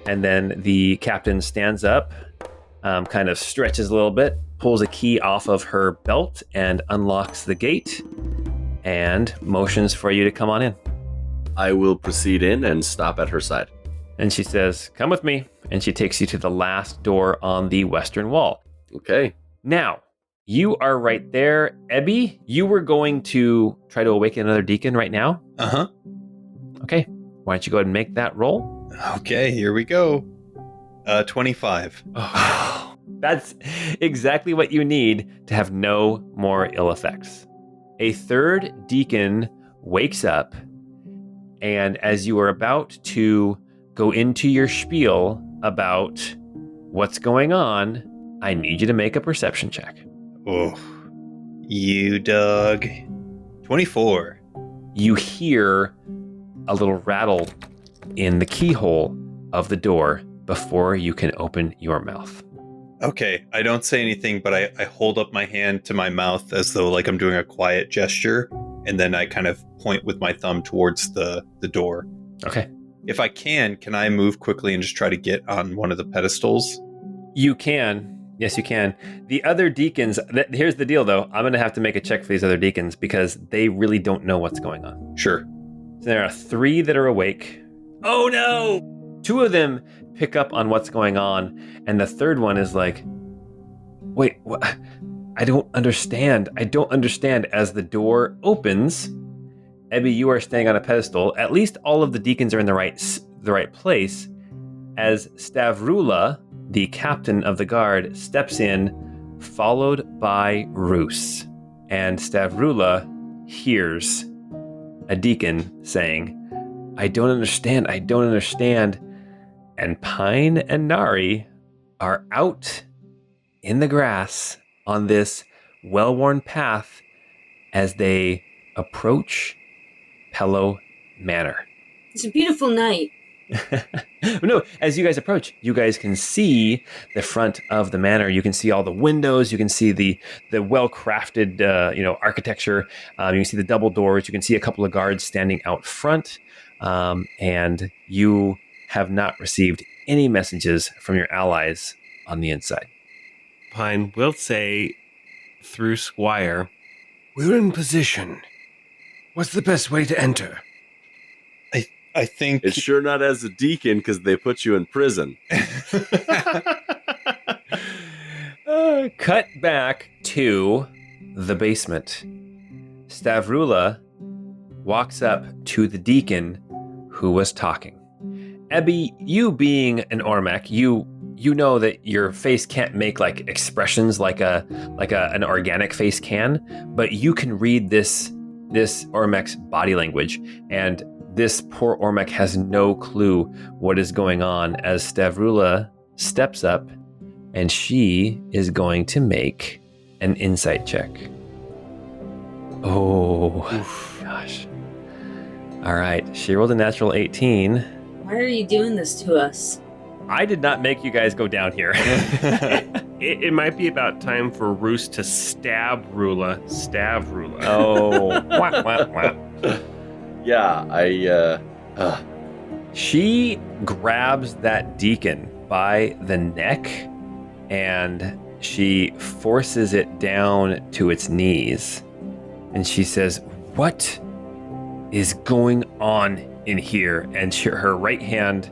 And then the captain stands up, kind of stretches a little bit, pulls a key off of her belt and unlocks the gate and motions for you to come on in. I will proceed in and stop at her side. And she says, "Come with me." And she takes you to the last door on the western wall. Okay. Now, You are right there. Ebi, you were going to try to awaken another deacon right now. Uh-huh. Okay. Why don't you go ahead and make that roll? Okay, here we go. 25. Oh, that's exactly what you need to have no more ill effects. A third deacon wakes up, and as you are about to go into your spiel about what's going on, I need you to make a perception check. Oh, you dog. 24. You hear a little rattle in the keyhole of the door before you can open your mouth. Okay, I don't say anything, but I hold up my hand to my mouth as though like I'm doing a quiet gesture, and then I kind of point with my thumb towards the door. Okay. If I can I move quickly and just try to get on one of the pedestals? You can. Yes, you can. The other deacons, here's the deal though. I'm going to have to make a check for these other deacons because they really don't know what's going on. Sure. So there are 3 that are awake. Oh no! 2 of them pick up on what's going on, and the third one is like, wait, what? I don't understand. As the door opens, Ebi, you are staying on a pedestal. At least all of the deacons are in the right place. As Stavrula, the captain of the guard, steps in, followed by Rousse. And Stavrula hears a deacon saying, I don't understand. And Pine and Nari are out in the grass on this well-worn path as they approach Pellow Manor. It's a beautiful night. No, as you guys approach, you guys can see the front of the manor. You can see all the windows. You can see the well-crafted, architecture. You can see the double doors. You can see a couple of guards standing out front. And you have not received any messages from your allies on the inside. Pine will say through Squire, we're in position. What's the best way to enter? I think It's sure not as a deacon because they put you in prison. Cut back to the basement. Stavrula walks up to the deacon who was talking. Ebi, you being an Ormech, you know that your face can't make like expressions like an organic face can, but you can read this Ormech's body language, and this poor Ormech has no clue what is going on as Stavrula steps up, and she is going to make an insight check. Oh, gosh. All right, she rolled a natural 18. Why are you doing this to us? I did not make you guys go down here. It might be about time for Rousse to stab Rula. Oh, wah, wah, wah. Yeah, She grabs that deacon by the neck and she forces it down to its knees. And she says, what is going on in here? And her right hand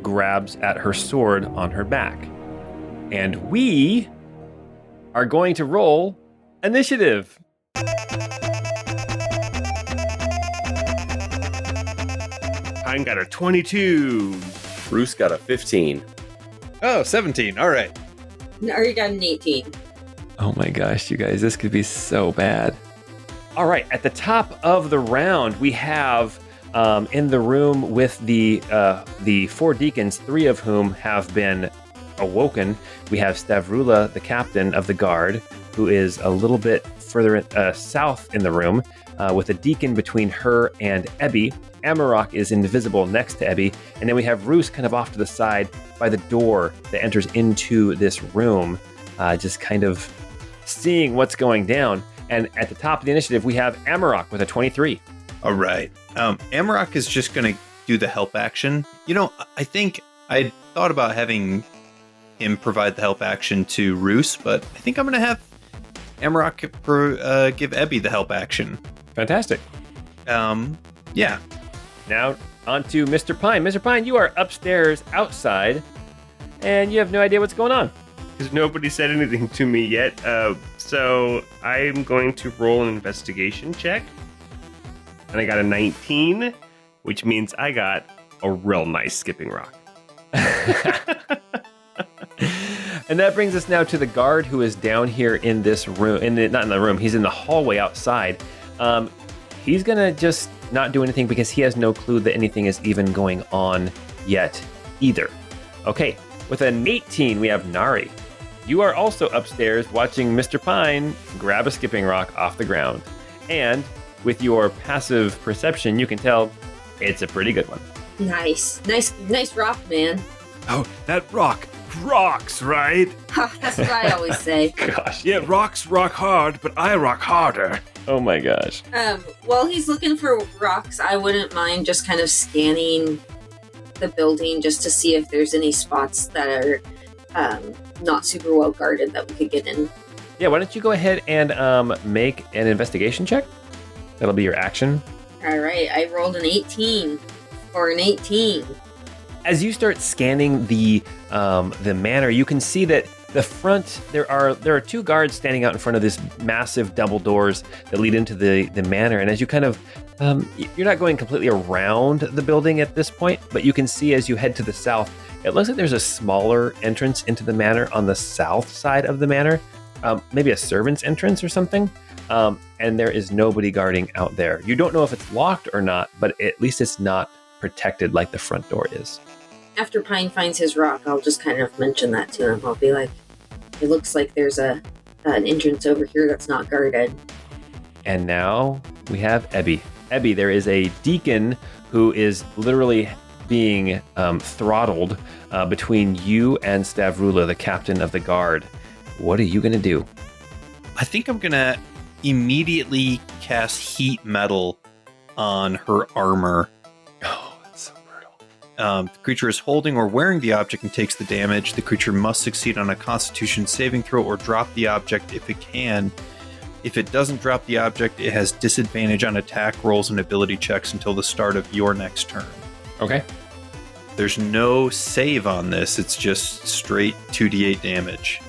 grabs at her sword on her back. And we are going to roll initiative. Pine got a 22. Bruce got a 15. Oh, 17. All right. Nari got an 18. Oh my gosh, you guys, this could be so bad. All right, at the top of the round, we have in the room with the 4 deacons, 3 of whom have been awoken. We have Stavrula, the captain of the guard, who is a little bit further south in the room, with a deacon between her and Ebi. Amarok is invisible next to Ebi, and then we have Rousse kind of off to the side by the door that enters into this room, just kind of seeing what's going down. And at the top of the initiative, we have Amarok with a 23. All right. Amarok is just going to do the help action. You know, I think I thought about having him provide the help action to Rousse, but I think I'm going to have Amarok give Ebi the help action. Fantastic. Yeah. Now, on to Mr. Pine. Mr. Pine, you are upstairs outside, and you have no idea what's going on. because nobody said anything to me yet. So I'm going to roll an investigation check. And I got a 19, which means I got a real nice skipping rock. And that brings us now to the guard who is down here in this room. Not in the room, he's in the hallway outside. He's going to just not do anything because he has no clue that anything is even going on yet either. Okay, with an 18, we have Nari. You are also upstairs watching Mr. Pine grab a skipping rock off the ground. And with your passive perception, you can tell it's a pretty good one. Nice rock, man. Oh, that rock rocks, right? That's what I always say. Gosh. Yeah, rocks rock hard, but I rock harder. Oh my gosh. While he's looking for rocks, I wouldn't mind just kind of scanning the building just to see if there's any spots that are not super well guarded that we could get in. Yeah, why don't you go ahead and make an investigation check? That'll be your action. All right, I rolled an 18 or an 18. As you start scanning the manor, you can see that the front there are two guards standing out in front of this massive double doors that lead into the manor. And as you kind of you're not going completely around the building at this point, but you can see as you head to the south, it looks like there's a smaller entrance into the manor on the south side of the manor, maybe a servant's entrance or something. And there is nobody guarding out there. You don't know if it's locked or not, but at least it's not protected like the front door is. After Pine finds his rock, I'll just kind of mention that to him. I'll be like, it looks like there's an entrance over here that's not guarded. And now we have Ebi. Ebi, there is a deacon who is literally being throttled between you and Stavrula, the captain of the guard. What are you going to do? I think I'm going to immediately cast heat metal on her armor. Oh, that's so brutal. The creature is holding or wearing the object and takes the damage. The creature must succeed on a Constitution saving throw or drop the object if it can. If it doesn't drop the object, it has disadvantage on attack rolls and ability checks until the start of your next turn. Okay. There's no save on this. It's just straight 2d8 damage.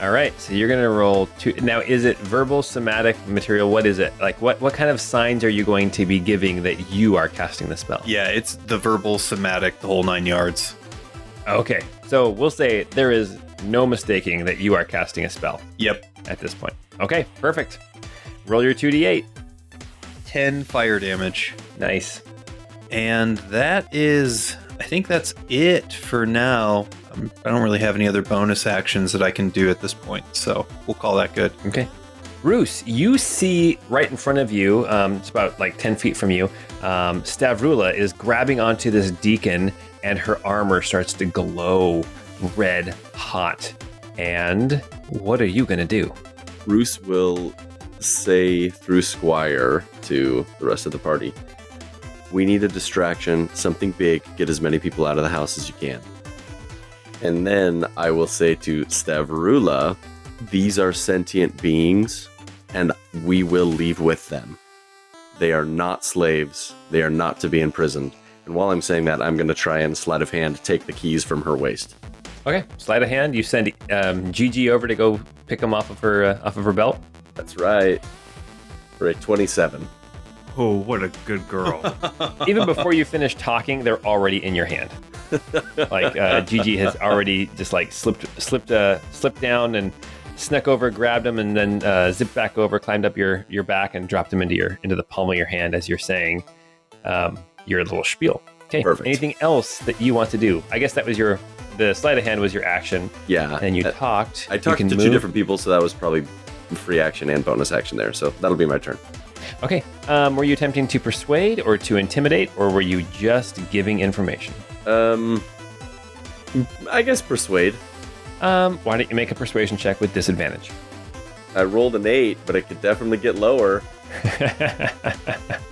All right, so you're going to roll two. Now, is it verbal, somatic, material? What is it? Like, what kind of signs are you going to be giving that you are casting the spell? Yeah, it's the verbal, somatic, the whole 9 yards. Okay, so we'll say there is no mistaking that you are casting a spell. Yep. At this point. Okay, perfect. Roll your 2d8. 10 fire damage. Nice. And that is, I think that's it for now. I don't really have any other bonus actions that I can do at this point, so we'll call that good. Okay. Rousse, you see right in front of you, it's about like 10 feet from you, Stavrula is grabbing onto this deacon and her armor starts to glow red hot. And what are you going to do? Rousse will say through Squire to the rest of the party, we need a distraction, something big, get as many people out of the house as you can. And then I will say to Stavrula, these are sentient beings, and we will leave with them. They are not slaves. They are not to be imprisoned. And while I'm saying that, I'm going to try and sleight of hand take the keys from her waist. Okay, sleight of hand. You send Gigi over to go pick them off of her belt. That's right. For a 27. Oh, what a good girl. Even before you finish talking, they're already in your hand. Like Gigi has already just like slipped down and snuck over, grabbed them, and then zipped back over, climbed up your back, and dropped them into the palm of your hand as you're saying your little spiel. Okay. Perfect. Anything else that you want to do? I guess that was the sleight of hand was your action. Yeah. And you talked. I talked to two different people, so that was probably free action and bonus action there. So that'll be my turn. Okay. Were you attempting to persuade or to intimidate, or were you just giving information? I guess persuade. Why don't you make a persuasion check with disadvantage? I rolled an 8, but it could definitely get lower.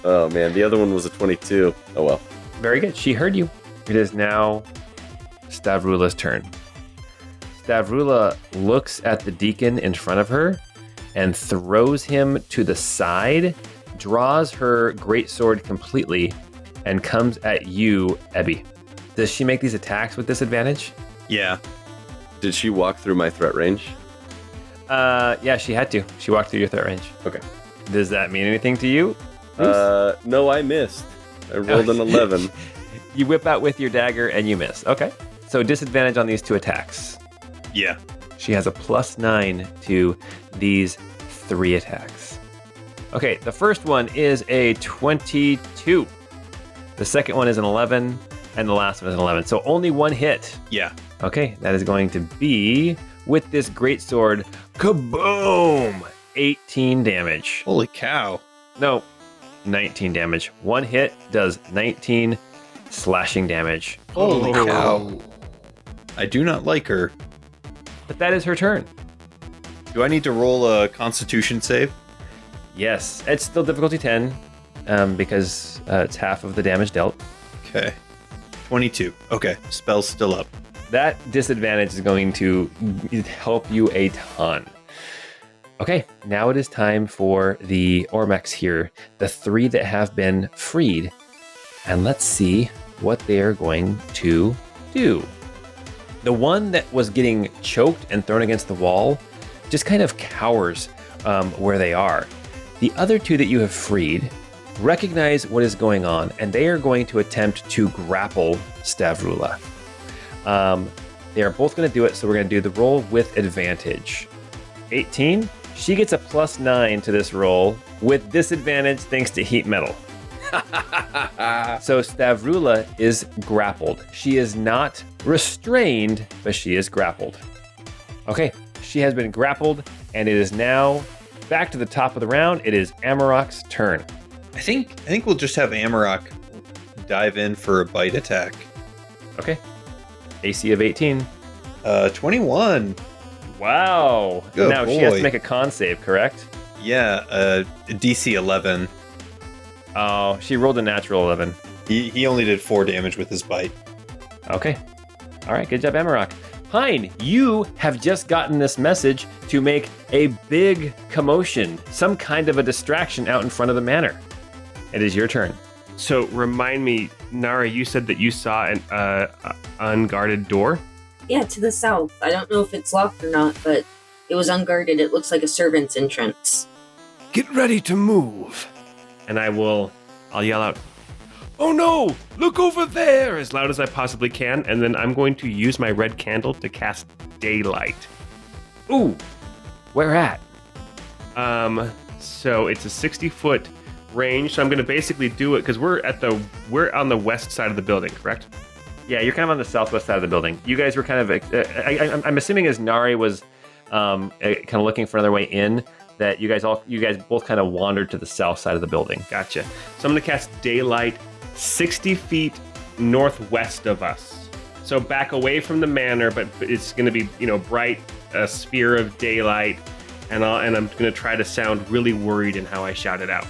Oh man, the other one was a 22. Oh well. Very good. She heard you. It is now Stavrula's turn. Stavrula looks at the deacon in front of her and throws him to the side, draws her greatsword completely, and comes at you, Ebi. Does she make these attacks with disadvantage? Yeah. Did she walk through my threat range? Yeah, she had to. She walked through your threat range. Okay. Does that mean anything to you? No, I missed. I rolled an 11. You whip out with your dagger and you miss. Okay. So disadvantage on these 2 attacks. Yeah. She has a +9 to these 3 attacks. Okay, the first one is a 22. The second one is an 11, and the last one is an 11. So only 1 hit. Yeah. Okay, that is going to be, with this greatsword, kaboom! 18 damage. Holy cow. No, 19 damage. 1 hit does 19 slashing damage. Holy cow. I do not like her. But that is her turn. Do I need to roll a Constitution save? Yes, it's still difficulty 10, because it's half of the damage dealt. Okay. 22. Okay. Spell's still up. That disadvantage is going to help you a ton. Okay, now it is time for the Ormechs here, the 3 that have been freed. And let's see what they are going to do. The one that was getting choked and thrown against the wall just kind of cowers where they are. The other 2 that you have freed recognize what is going on, and they are going to attempt to grapple Stavrula. They are both going to do it, so we're going to do the roll with advantage. 18, she gets a +9 to this roll with disadvantage thanks to heat metal. So Stavrula is grappled. She is not restrained, but she is grappled. Okay, she has been grappled, and it is now back to the top of the round. It is Amarok's turn. I think we'll just have Amarok dive in for a bite attack. Okay. AC of 18. 21. Wow. Good now she has boy. to make a con save, correct? Yeah, DC 11. Oh, she rolled a natural 11. He only did 4 damage with his bite. Okay. All right, good job, Amarok. Pine, you have just gotten this message to make a big commotion, some kind of a distraction out in front of the manor. It is your turn. So remind me, Nari, you said that you saw an unguarded door? Yeah, to the south. I don't know if it's locked or not, but it was unguarded. It looks like a servant's entrance. Get ready to move. And I'll yell out, "Oh no! Look over there!" as loud as I possibly can, and then I'm going to use my red candle to cast daylight. Ooh, where at? So it's a 60-foot range, so I'm going to basically do it because we're on the west side of the building, correct? Yeah, you're kind of on the southwest side of the building. You guys were kind of, I'm assuming as Nari was kind of looking for another way in, that you guys both kind of wandered to the south side of the building. Gotcha. So I'm going to cast daylight 60 feet northwest of us. So back away from the manor, but it's going to be, bright, a sphere of daylight, and I'm going to try to sound really worried in how I shout it out.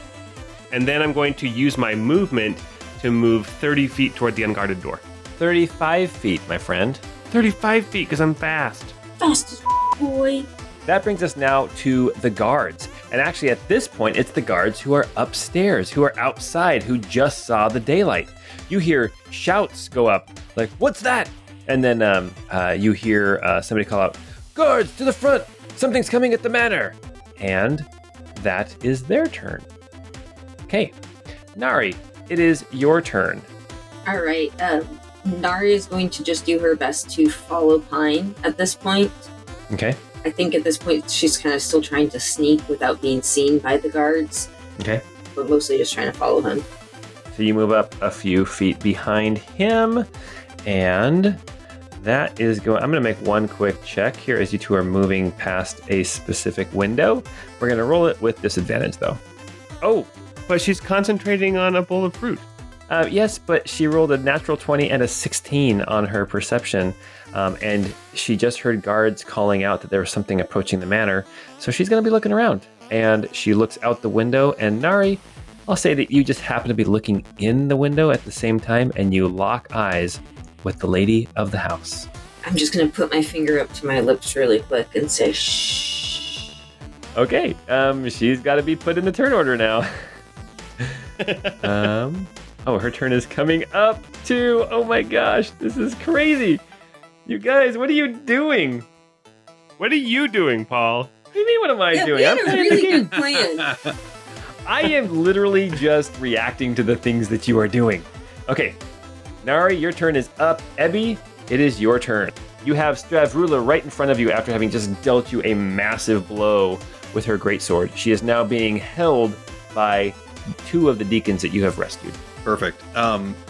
And then I'm going to use my movement to move 30 feet toward the unguarded door. 35 feet, my friend. 35 feet, because I'm fast. Fast as boy. That brings us now to the guards. And actually, at this point, it's the guards who are upstairs, who are outside, who just saw the daylight. You hear shouts go up, like, "What's that?" And then you hear somebody call out, "Guards, to the front! Something's coming at the manor!" And that is their turn. Okay, Nari, it is your turn. All right. Nari is going to just do her best to follow Pine at this point. Okay. I think at this point she's kind of still trying to sneak without being seen by the guards, Okay. but mostly just trying to follow him. So you move up a few feet behind him, and that is going. I'm going to make one quick check here as you two are moving past a specific window. We're going to roll it with disadvantage, though. Oh, but she's concentrating on a bowl of fruit. Yes, but she rolled a natural 20 and a 16 on her perception, and she just heard guards calling out that there was something approaching the manor, so she's going to be looking around. And she looks out the window, and Nari, I'll say that you just happen to be looking in the window at the same time, and you lock eyes with the lady of the house. I'm just going to put my finger up to my lips really quick and say, shh. Okay, she's got to be put in the turn order now. Oh, her turn is coming up too. Oh my gosh, this is crazy. You guys, what are you doing? What are you doing, Paul? What do you mean, what am I Yeah, doing? we had I'm a playing the really game. good plan. I am literally just reacting to the things that you are doing. Okay, Nari, your turn is up. Ebi, it is your turn. You have Stavrula right in front of you after having just dealt you a massive blow with her greatsword. She is now being held by 2 of the deacons that you have rescued. Perfect.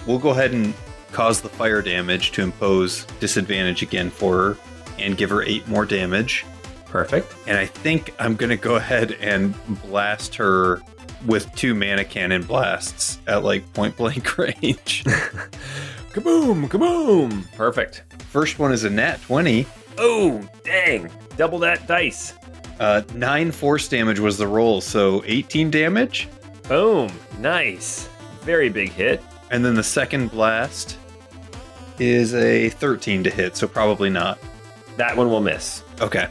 We'll go ahead and cause the fire damage to impose disadvantage again for her and give her 8 more damage. Perfect. And I think I'm going to go ahead and blast her with 2 mana cannon blasts at like point blank range. Kaboom, kaboom. Perfect. First one is a nat 20. Oh, dang. Double that dice. 9 force damage was the roll, so 18 damage. Boom. Nice. Very big hit. And then the second blast is a 13 to hit, so probably not. That one will miss. Okay.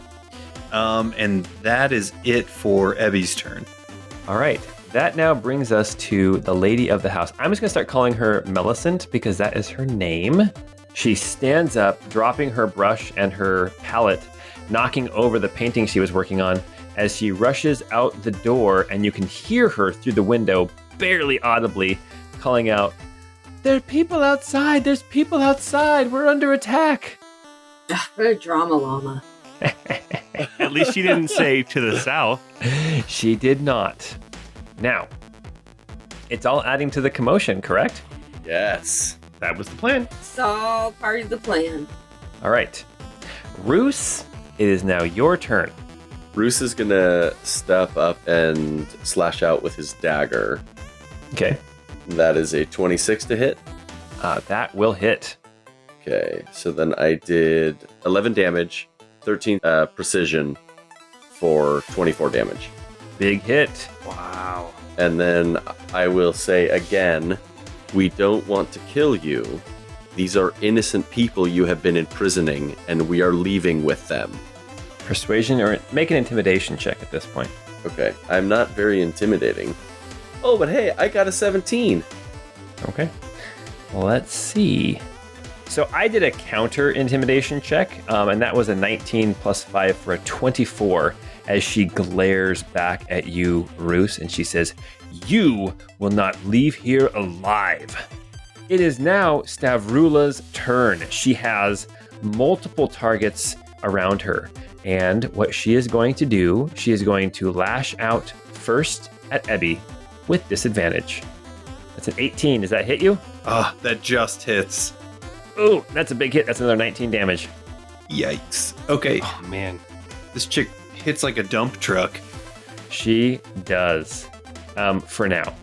And that is it for Ebi's turn. All right. That now brings us to the lady of the house. I'm just going to start calling her Millicent because that is her name. She stands up, dropping her brush and her palette, knocking over the painting she was working on as she rushes out the door, and you can hear her through the window, barely audibly, calling out, "There are people outside! There's people outside! We're under attack!" What a drama llama. At least she didn't say to the south. She did not. Now, it's all adding to the commotion, correct? Yes. That was the plan. It's all part of the plan. All right. Rousse, it is now your turn. Bruce is gonna step up and slash out with his dagger. Okay. That is a 26 to hit. That will hit. Okay, so then I did 11 damage, 13 precision for 24 damage. Big hit. Wow. And then I will say again, we don't want to kill you. These are innocent people you have been imprisoning, and we are leaving with them. Persuasion or make an intimidation check at this point. Okay, I'm not very intimidating. Oh, but hey, I got a 17. Okay. Let's see. So I did a counter intimidation check, and that was a 19 plus 5 for a 24 as she glares back at you, Rousse, and she says, "You will not leave here alive." It is now Stavrula's turn. She has multiple targets around her, and what she is going to do, she is going to lash out first at Ebi with disadvantage. That's an 18. Does that hit you? Ah, that just hits. Oh, that's a big hit. That's another 19 damage. Yikes. Okay, Oh, man. this chick hits like a dump truck. She does, for now.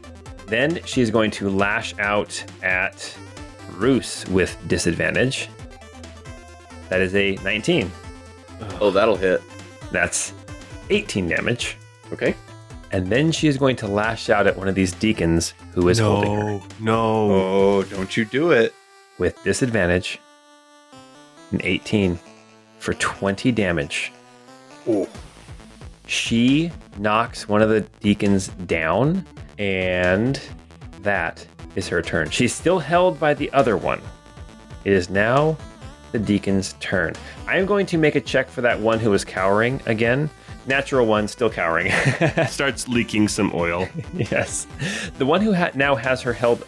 Then she's going to lash out at Rousse with disadvantage. That is a 19. Oh, that'll hit. That's 18 damage. Okay. And then she is going to lash out at one of these deacons who is holding her No. Oh, don't you do it. with disadvantage. An 18 for 20 damage. Oh. She knocks one of the deacons down, and that is her turn. She's still held by the other one. It is now the deacon's turn. I am going to make a check for that one who was cowering again. Natural one, still cowering. Starts leaking some oil. Yes. The one who now has her held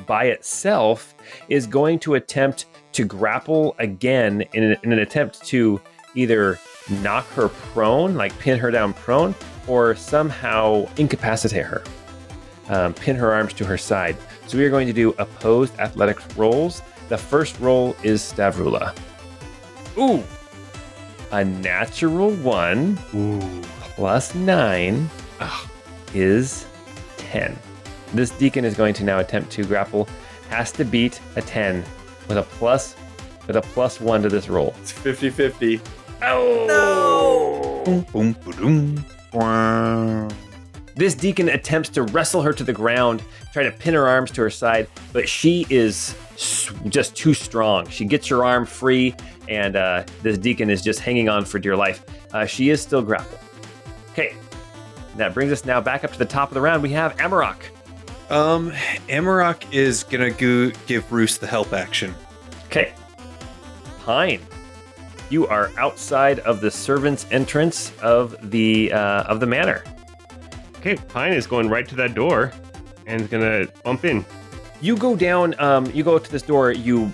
by itself is going to attempt to grapple again in an attempt to either knock her prone, like pin her down prone, or somehow incapacitate her, pin her arms to her side. So we are going to do opposed athletics rolls. The first roll is Stavrula. Ooh, a natural 1 Ooh. plus 9 is 10. This deacon is going to now attempt to grapple, has to beat a 10 with a plus 1 to this roll. It's 50-50. Oh! Boom, boom, boom. Wow. This deacon attempts to wrestle her to the ground, try to pin her arms to her side, but she is just too strong. She gets her arm free, and this deacon is just hanging on for dear life. She is still grappled. Okay, that brings us now back up to the top of the round. We have Amarok. Amarok is gonna give Rousse the help action. Okay, Pine. You are outside of the servants' entrance of the manor. Okay, Pine is going right to that door and is gonna bump in. You go down. You go to this door. You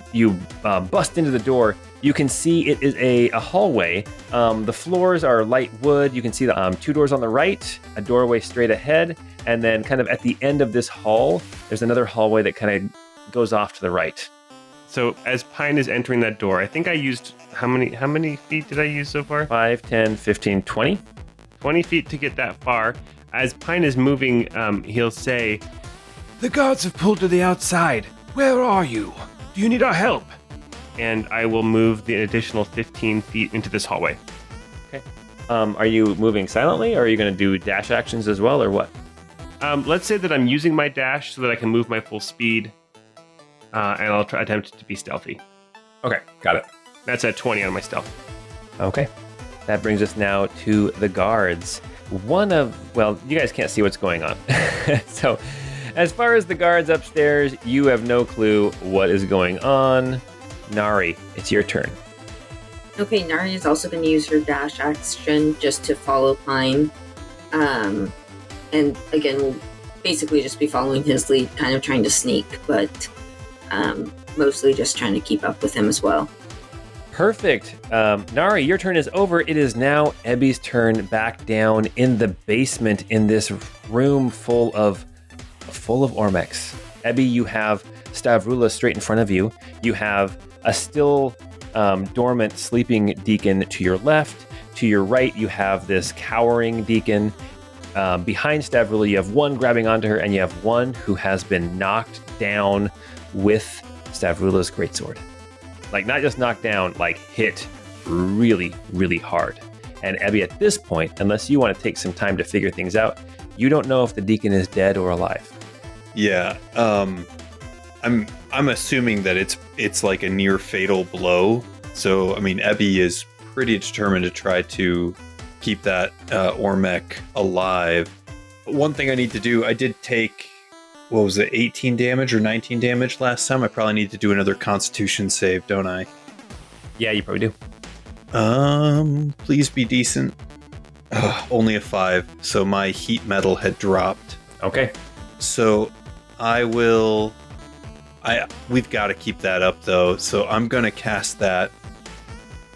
bust into the door. You can see it is a hallway. The floors are light wood. You can see the 2 doors on the right, a doorway straight ahead, and then kind of at the end of this hall, there's another hallway that kind of goes off to the right. So as Pine is entering that door, I think I used, how many feet did I use so far? 5, 10, 15, 20. 20 feet to get that far. As Pine is moving, he'll say, "The guards have pulled to the outside. Where are you? Do you need our help?" And I will move the additional 15 feet into this hallway. Okay. Are you moving silently, or are you going to do dash actions as well, or what? Let's say that I'm using my dash so that I can move my full speed, and I'll attempt to be stealthy. Okay, got it. That's at 20 on my stealth. Okay. That brings us now to the guards. You guys can't see what's going on. So, as far as the guards upstairs, you have no clue what is going on. Nari, it's your turn. Okay, Nari is also going to use her dash action just to follow Pine. And again, we'll basically just be following his lead, kind of trying to sneak, but mostly just trying to keep up with him as well. Perfect. Nari, your turn is over. It is now Ebi's turn back down in the basement in this room full of Ormechs. Ebi, you have Stavrula straight in front of you. You have a still dormant sleeping deacon to your left. To your right, you have this cowering deacon. Behind Stavrula, you have one grabbing onto her, and you have one who has been knocked down with Stavrula's greatsword. Like, not just knocked down, like hit really, really hard. And Ebi, at this point, unless you want to take some time to figure things out, you don't know if the deacon is dead or alive. Yeah, I'm assuming that it's like a near fatal blow. So I mean, Ebi is pretty determined to try to keep that Ormech alive. One thing I need to do, I did take, what was it, 18 damage or 19 damage last time? I probably need to do another Constitution save, don't I? Yeah, you probably do. Please be decent. Only a 5, so my heat metal had dropped. Okay. So we've got to keep that up though, so I'm going to cast that.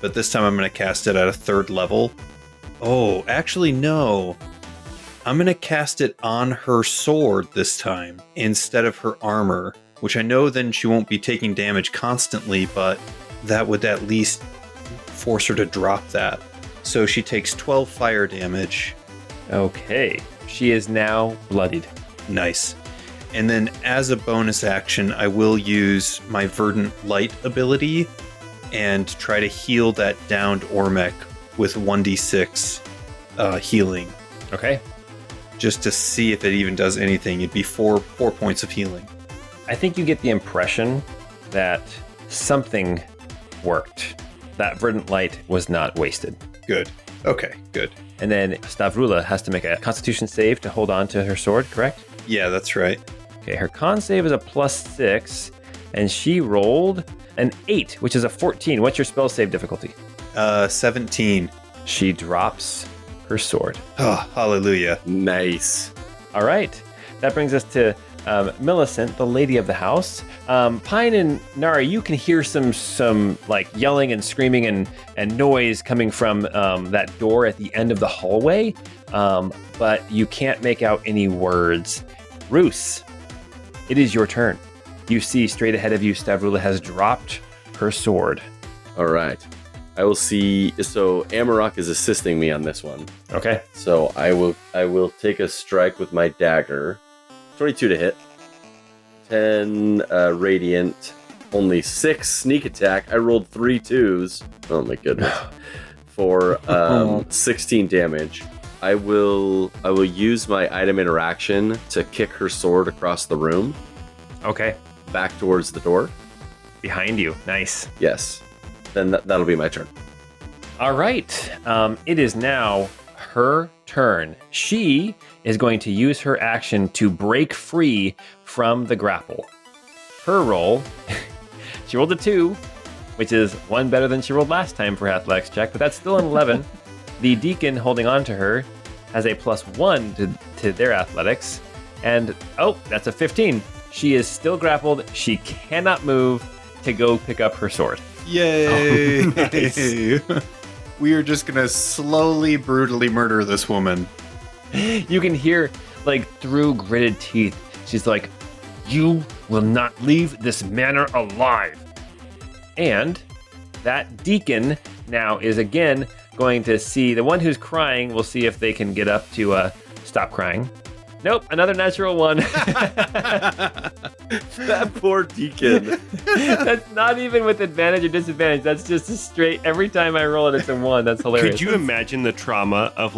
But this time I'm going to cast it at a 3rd level. Oh, actually no. I'm going to cast it on her sword this time instead of her armor, which I know then she won't be taking damage constantly, but that would at least force her to drop that. So she takes 12 fire damage. Okay. She is now bloodied. Nice. And then as a bonus action, I will use my Verdant Light ability and try to heal that downed Ormech with 1d6 healing. Okay. Just to see if it even does anything. It'd be 4 points of healing. I think you get the impression that something worked. That Verdant Light was not wasted. Good. Okay, good. And then Stavrula has to make a Constitution save to hold on to her sword, correct? Yeah, that's right. Okay, her con save is a +6, and she rolled an 8, which is a 14. What's your spell save difficulty? 17. She drops her sword. Oh, hallelujah. Nice. All right. That brings us to Millicent, the lady of the house. Pine and Nari, you can hear some like yelling and screaming and noise coming from that door at the end of the hallway, but you can't make out any words. Rousse, it is your turn. You see straight ahead of you, Stavrula has dropped her sword. All right. I will see. So Amarok is assisting me on this one. Okay. So I will take a strike with my dagger. 22 to hit. 10 radiant. Only 6 sneak attack. I rolled 3 2s. Oh my goodness. For 16 damage. I will use my item interaction to kick her sword across the room. Okay. Back towards the door. Behind you. Nice. Yes. Then that'll be my turn. All right. It is now her turn. She is going to use her action to break free from the grapple. Her roll, she rolled a 2. which is one better than she rolled last time for athletics check, but that's still an 11. The deacon holding on to her has a +1 to their athletics. And, that's a 15. She is still grappled. She cannot move to go pick up her sword. Yay! Oh, nice. We are just gonna slowly, brutally murder this woman. You can hear, through gritted teeth, she's like, "You will not leave this manor alive." And that deacon now is again going to see the one who's crying. We'll see if they can get up to stop crying. Nope, another natural 1. That poor deacon. That's not even with advantage or disadvantage. That's just a straight, every time I roll it, it's a 1. That's hilarious. Could you imagine the trauma of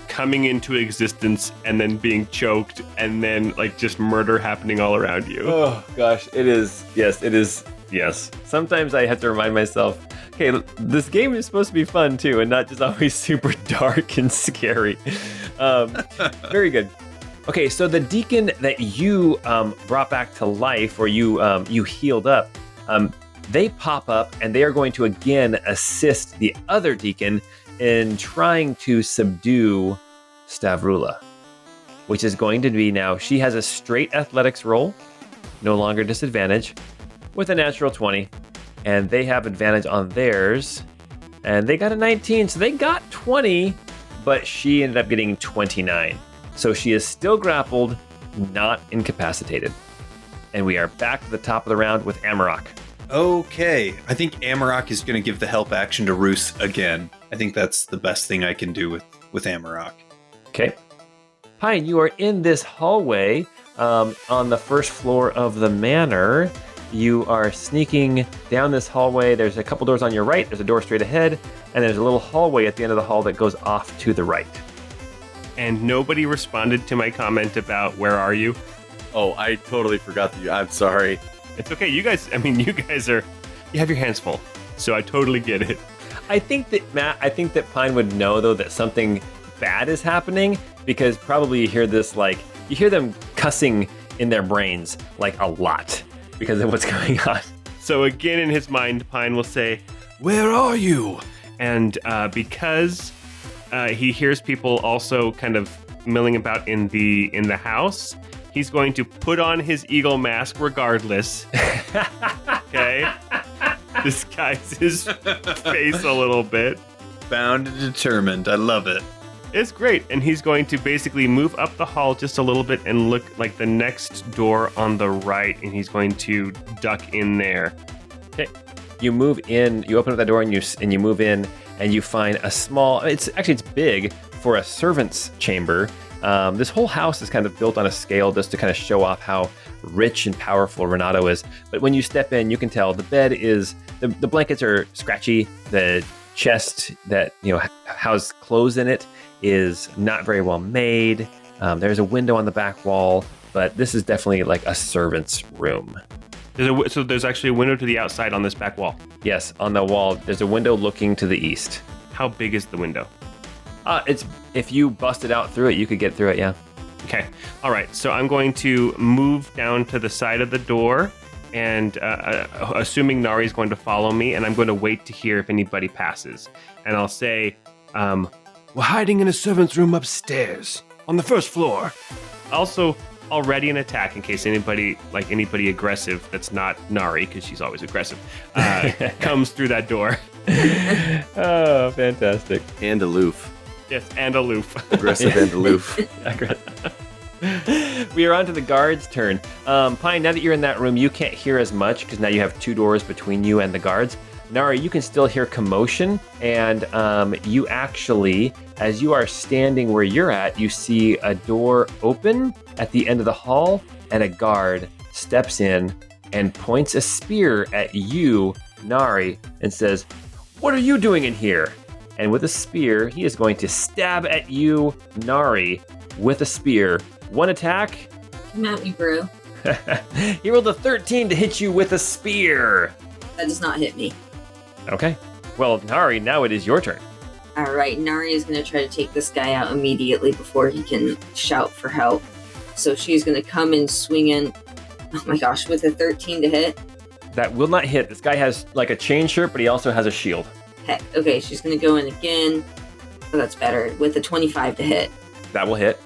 coming into existence and then being choked and then just murder happening all around you? Oh gosh, it is. Yes, it is. Yes. Sometimes I have to remind myself, okay, this game is supposed to be fun too, and not just always super dark and scary. Very good. Okay, so the deacon that you brought back to life, or you healed up, they pop up and they are going to again assist the other deacon in trying to subdue Stavrula, which is going to be now, she has a straight athletics roll, no longer disadvantage, with a natural 20, and they have advantage on theirs, and they got a 19, so they got 20, but she ended up getting 29. So she is still grappled, not incapacitated. And we are back to the top of the round with Amarok. Okay, I think Amarok is going to give the help action to Rousse again. I think that's the best thing I can do with Amarok. Okay. Pine, you are in this hallway on the first floor of the manor. You are sneaking down this hallway. There's a couple doors on your right. There's a door straight ahead. And there's a little hallway at the end of the hall that goes off to the right. And nobody responded to my comment about where are you? Oh, I totally forgot that I'm sorry. It's okay. You guys you have your hands full. So I totally get it. I think that Pine would know, though, that something bad is happening, because probably you hear this, you hear them cussing in their brains, a lot, because of what's going on. So again, in his mind, Pine will say, "Where are you?" And because he hears people also kind of milling about in the house, he's going to put on his eagle mask regardless. Okay? Disguise his face a little bit. Bound and determined. I love it. It's great. And he's going to basically move up the hall just a little bit and look like the next door on the right, and he's going to duck in there. Okay. You move in, you open up that door and you move in, and you find a small, it's big for a servant's chamber. This whole house is kind of built on a scale just to kind of show off how rich and powerful Renato is. But when you step in, you can tell the bed is, the blankets are scratchy. The chest that, house clothes in it is not very well made. There's a window on the back wall, but this is definitely like a servant's room. So there's actually a window to the outside on this back wall. Yes, on the wall, there's a window looking to the east. How big is the window? It's, if you busted out through it, you could get through it, yeah. Okay. All right. So I'm going to move down to the side of the door, and assuming Nari's going to follow me, and I'm going to wait to hear if anybody passes. And I'll say, we're hiding in a servant's room upstairs on the first floor. Also, I'll ready an attack in case anybody aggressive that's not Nari, because she's always aggressive, comes through that door. Oh, fantastic. And aloof. Yes, and aloof. Aggressive and aloof. We are on to the guard's turn. Pine, now that you're in that room, you can't hear as much because now you have two doors between you and the guards. Nari, you can still hear commotion, and you actually, as you are standing where you're at, you see a door open at the end of the hall, and a guard steps in and points a spear at you, Nari, and says, "What are you doing in here?" And with a spear, he is going to stab at you, Nari, with a spear. One attack. Come at me, bro. He rolled a 13 to hit you with a spear. That does not hit me. Okay. Well, Nari, now it is your turn. All right, Nari is going to try to take this guy out immediately before he can shout for help. So she's going to come and swing in. Oh my gosh, with a 13 to hit. That will not hit. This guy has like a chain shirt, but he also has a shield. Heck, okay, she's going to go in again. Oh, that's better. With a 25 to hit. That will hit.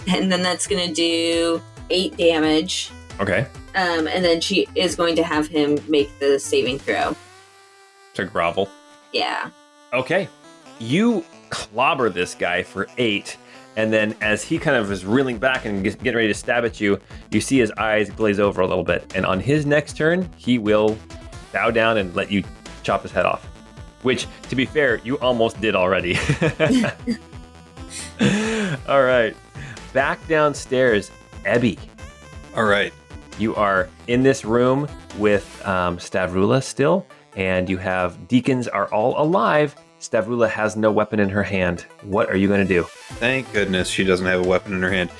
And then that's going to do 8 damage. Okay. And then she is going to have him make the saving throw. To grovel. Yeah. Okay. You clobber this guy for 8. And then as he kind of is reeling back and getting ready to stab at you, you see his eyes glaze over a little bit. And on his next turn, he will bow down and let you chop his head off. Which, to be fair, you almost did already. All right. Back downstairs, Ebi. All right. You are in this room with Stavrula still, and you have deacons are all alive. Stavrula has no weapon in her hand. What are you going to do? Thank goodness she doesn't have a weapon in her hand.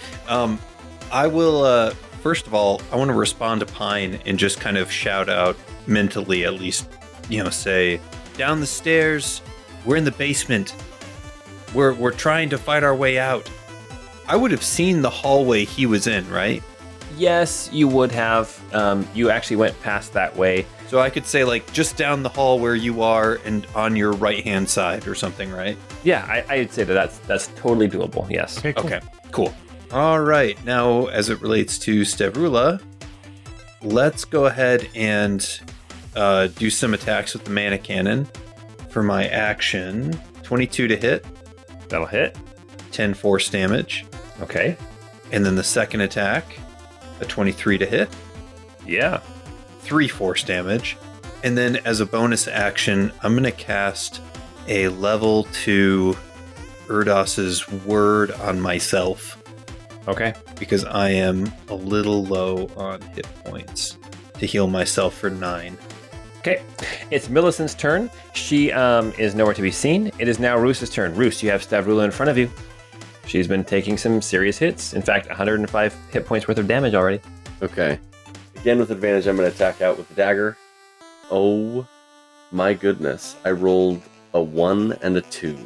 I will, first of all, I want to respond to Pine and just kind of shout out mentally, at least, say, down the stairs, we're in the basement. We're trying to fight our way out. I would have seen the hallway he was in, right? Yes, you would have. You actually went past that way. So I could say, like, just down the hall where you are and on your right-hand side or something, right? Yeah, I'd say that's totally doable, yes. Okay, cool. All right, now, as it relates to Stavrula, let's go ahead and do some attacks with the mana cannon for my action. 22 to hit. That'll hit. 10 force damage. Okay. And then the second attack, a 23 to hit. Yeah. 3 force damage. And then as a bonus action, I'm going to cast a level 2 Erdos's Word on myself. Okay. Because I am a little low on hit points to heal myself for 9. Okay. It's Millicent's turn. She is nowhere to be seen. It is now Roos's turn. Roos, you have Stavrula in front of you. She's been taking some serious hits. In fact, 105 hit points worth of damage already. Okay. Again, with advantage, I'm going to attack out with the dagger. Oh, my goodness. I rolled a 1 and a 2.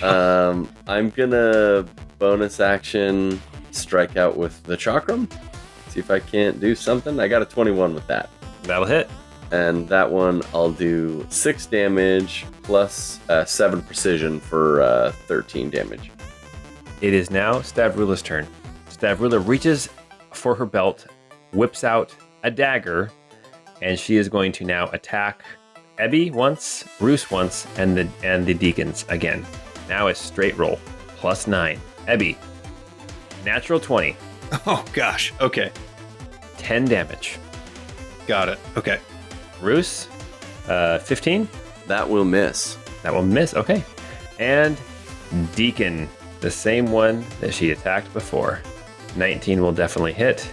I'm going to bonus action strike out with the chakram. See if I can't do something. I got a 21 with that. That'll hit. And that one, I'll do 6 damage plus 7 precision for 13 damage. It is now Stavrula's turn. Stavrula reaches for her belt, whips out a dagger, and she is going to now attack Ebi once, Roos once, and the deacons again. Now a straight roll, plus 9. Ebi, natural 20. Oh, gosh. Okay. 10 damage. Got it. Okay. Roos, 15. That will miss. That will miss. Okay. And Deacon, the same one that she attacked before. 19 will definitely hit.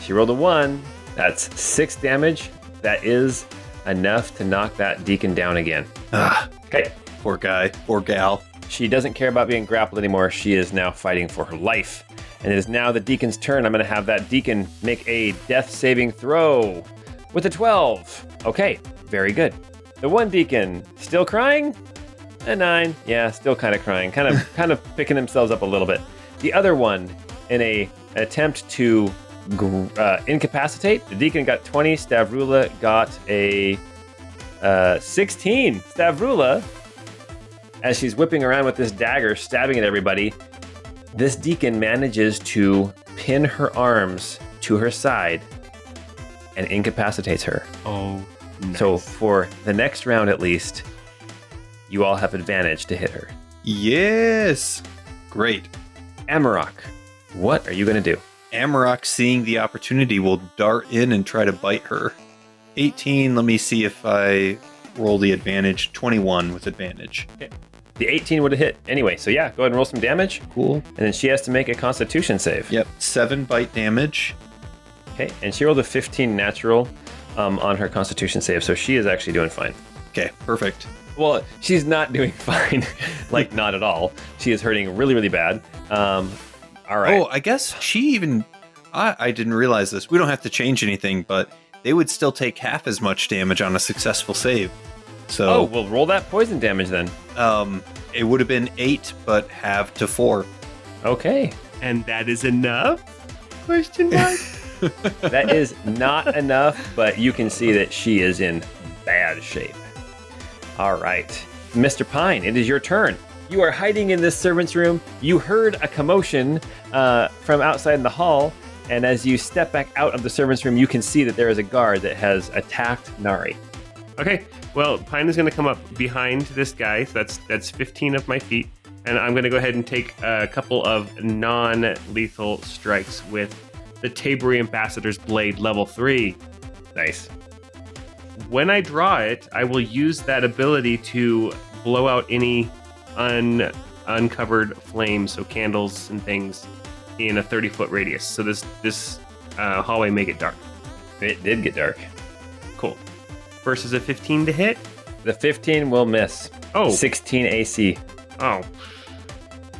She rolled a 1. That's 6 damage. That is enough to knock that Deacon down again. Okay. Poor guy. Poor gal. She doesn't care about being grappled anymore. She is now fighting for her life. And it is now the Deacon's turn. I'm going to have that Deacon make a death saving throw with a 12. Okay, very good. The one Deacon still crying? A 9. Yeah, still kind of crying. Kind of picking themselves up a little bit. The other one, in an attempt to incapacitate, the Deacon got 20. Stavrula got a 16. Stavrula, as she's whipping around with this dagger, stabbing at everybody, this Deacon manages to pin her arms to her side and incapacitates her. Oh, nice. So for the next round, at least, you all have advantage to hit her. Yes. Great. Amarok, what are you going to do? Amarok, seeing the opportunity, will dart in and try to bite her. 18. Let me see if I roll the advantage. 21 with advantage. Okay. The 18 would have hit anyway. So yeah, go ahead and roll some damage. Cool. And then she has to make a Constitution save. Yep. 7 bite damage. Okay. And she rolled a 15 natural on her Constitution save. So she is actually doing fine. Okay. Perfect. Well, she's not doing fine. Like, not at all. She is hurting really, really bad. All right. Oh, I guess she even... I didn't realize this. We don't have to change anything, but they would still take half as much damage on a successful save. So, Oh, we'll roll that poison damage then. It would have been 8, but halved to 4. Okay. And that is enough? Question mark? That is not enough, but you can see that she is in bad shape. All right. Mr. Pine, it is your turn. You are hiding in this servant's room. You heard a commotion from outside in the hall, and as you step back out of the servant's room, you can see that there is a guard that has attacked Nari. Okay, well, Pine is going to come up behind this guy, so that's 15 of my feet, and I'm going to go ahead and take a couple of non-lethal strikes with the Tabery Ambassador's Blade level 3. Nice. When I draw it, I will use that ability to blow out any uncovered flames, so candles and things, in a 30-foot radius. So this hallway may get dark. It did get dark. Cool. First is a 15 to hit. The 15 will miss. Oh. 16 AC. Oh.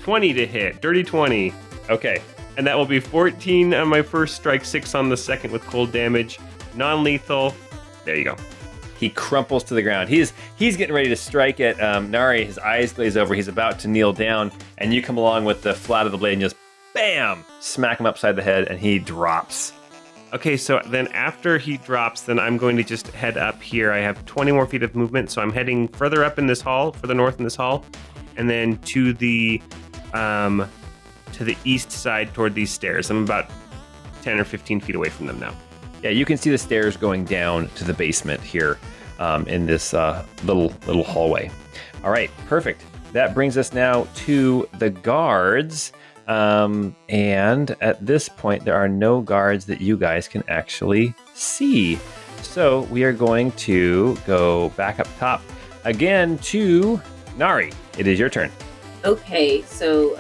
20 to hit. Dirty 20. Okay. And that will be 14 on my first strike, 6 on the second with cold damage. Non-lethal. There you go. He crumples to the ground. He's getting ready to strike at Nari. His eyes glaze over. He's about to kneel down, and you come along with the flat of the blade and just bam, smack him upside the head, and he drops. Okay, so then after he drops, then I'm going to just head up here. I have 20 more feet of movement, so I'm heading further up in this hall, further north in this hall, and then to the east side toward these stairs. I'm about 10 or 15 feet away from them now. Yeah, you can see the stairs going down to the basement here in this little hallway. All right, perfect. That brings us now to the guards. And at this point, there are no guards that you guys can actually see. So we are going to go back up top again to Nari. It is your turn. Okay, so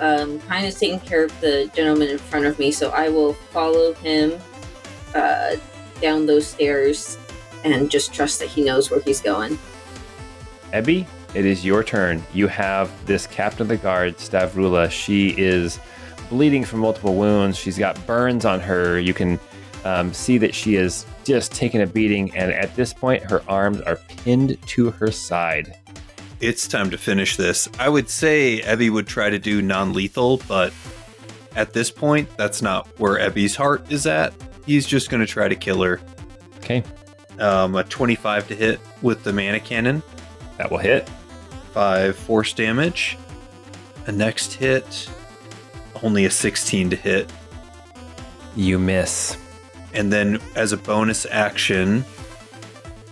Pine is taking care of the gentleman in front of me, so I will follow him down those stairs and just trust that he knows where he's going. Ebi, it is your turn. You have this captain of the guard, Stavrula. She is bleeding from multiple wounds. She's got burns on her. You can see that she is just taking a beating, and at this point, her arms are pinned to her side. It's time to finish this. I would say Ebi would try to do non-lethal, but at this point, that's not where Ebi's heart is at. He's just going to try to kill her. Okay. A 25 to hit with the mana cannon. That will hit. 5 force damage. A next hit, only a 16 to hit. You miss. And then as a bonus action,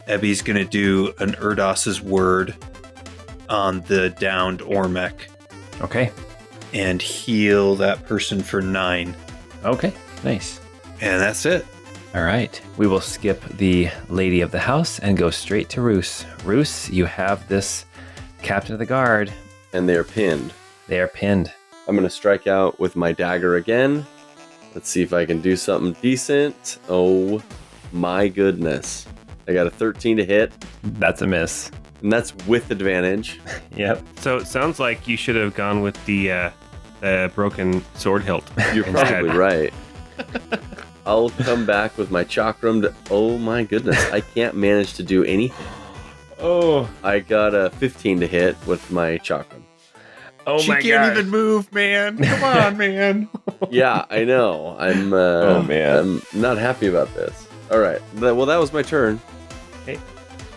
Ebi's going to do an Erdos's word on the downed Ormech Okay. and heal that person for 9. Okay. Nice. And that's it. All right. We will skip the lady of the house and go straight to Rousse. Rousse, you have this captain of the guard. And they're pinned. They are pinned. I'm going to strike out with my dagger again. Let's see if I can do something decent. Oh my goodness. I got a 13 to hit, That's a miss. and that's with advantage. Yep. So it sounds like you should have gone with the broken sword hilt. You're instead. probably right. I'll come back with my chakram to... Oh my goodness. I can't manage to do anything. Oh. I got a 15 to hit with my chakram. Oh She my can't god. even move, man. Come on, man. Yeah, I know. I'm Oh, man. I'm not happy about this. All right. Well, that was my turn.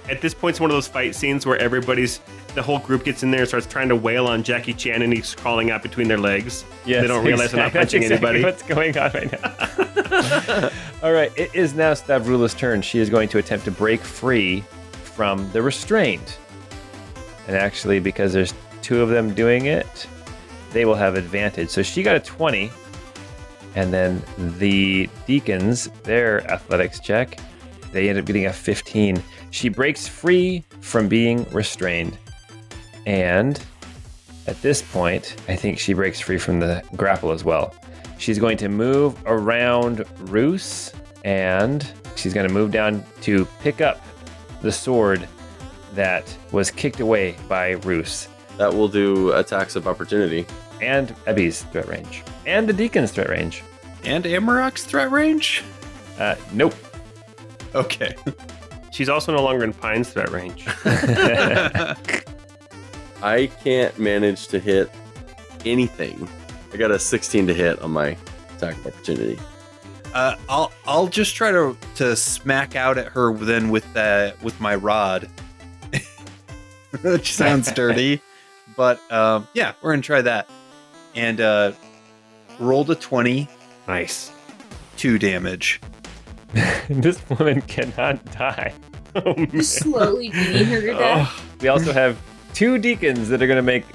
At this point, it's one of those fight scenes where the whole group gets in there and starts trying to wail on Jackie Chan, and he's crawling out between their legs. Yes, They don't realize they're not punching That's exactly anybody. what's going on right now. All right, it is now Stavrula's turn. She is going to attempt to break free from the restraint. And actually, because there's two of them doing it, they will have advantage. So she got a 20. And then the deacons, their athletics check, they end up getting a 15. She breaks free from being restrained. And at this point, I think she breaks free from the grapple as well. She's going to move around Rousse, and she's going to move down to pick up the sword that was kicked away by Rousse. That will do attacks of opportunity. And Ebi's threat range. And the deacon's threat range. And Amarok's threat range? Nope. Okay. She's also no longer in Pine's threat range. I can't manage to hit anything. I got a 16 to hit on my attack of opportunity. I'll just try to smack out at her then with my rod. Which sounds dirty, but yeah, we're gonna try that. And rolled a 20, Nice. 2 damage. This woman cannot die. Oh, man. Just slowly beating her to death. Oh, We also have 2 deacons that are going to make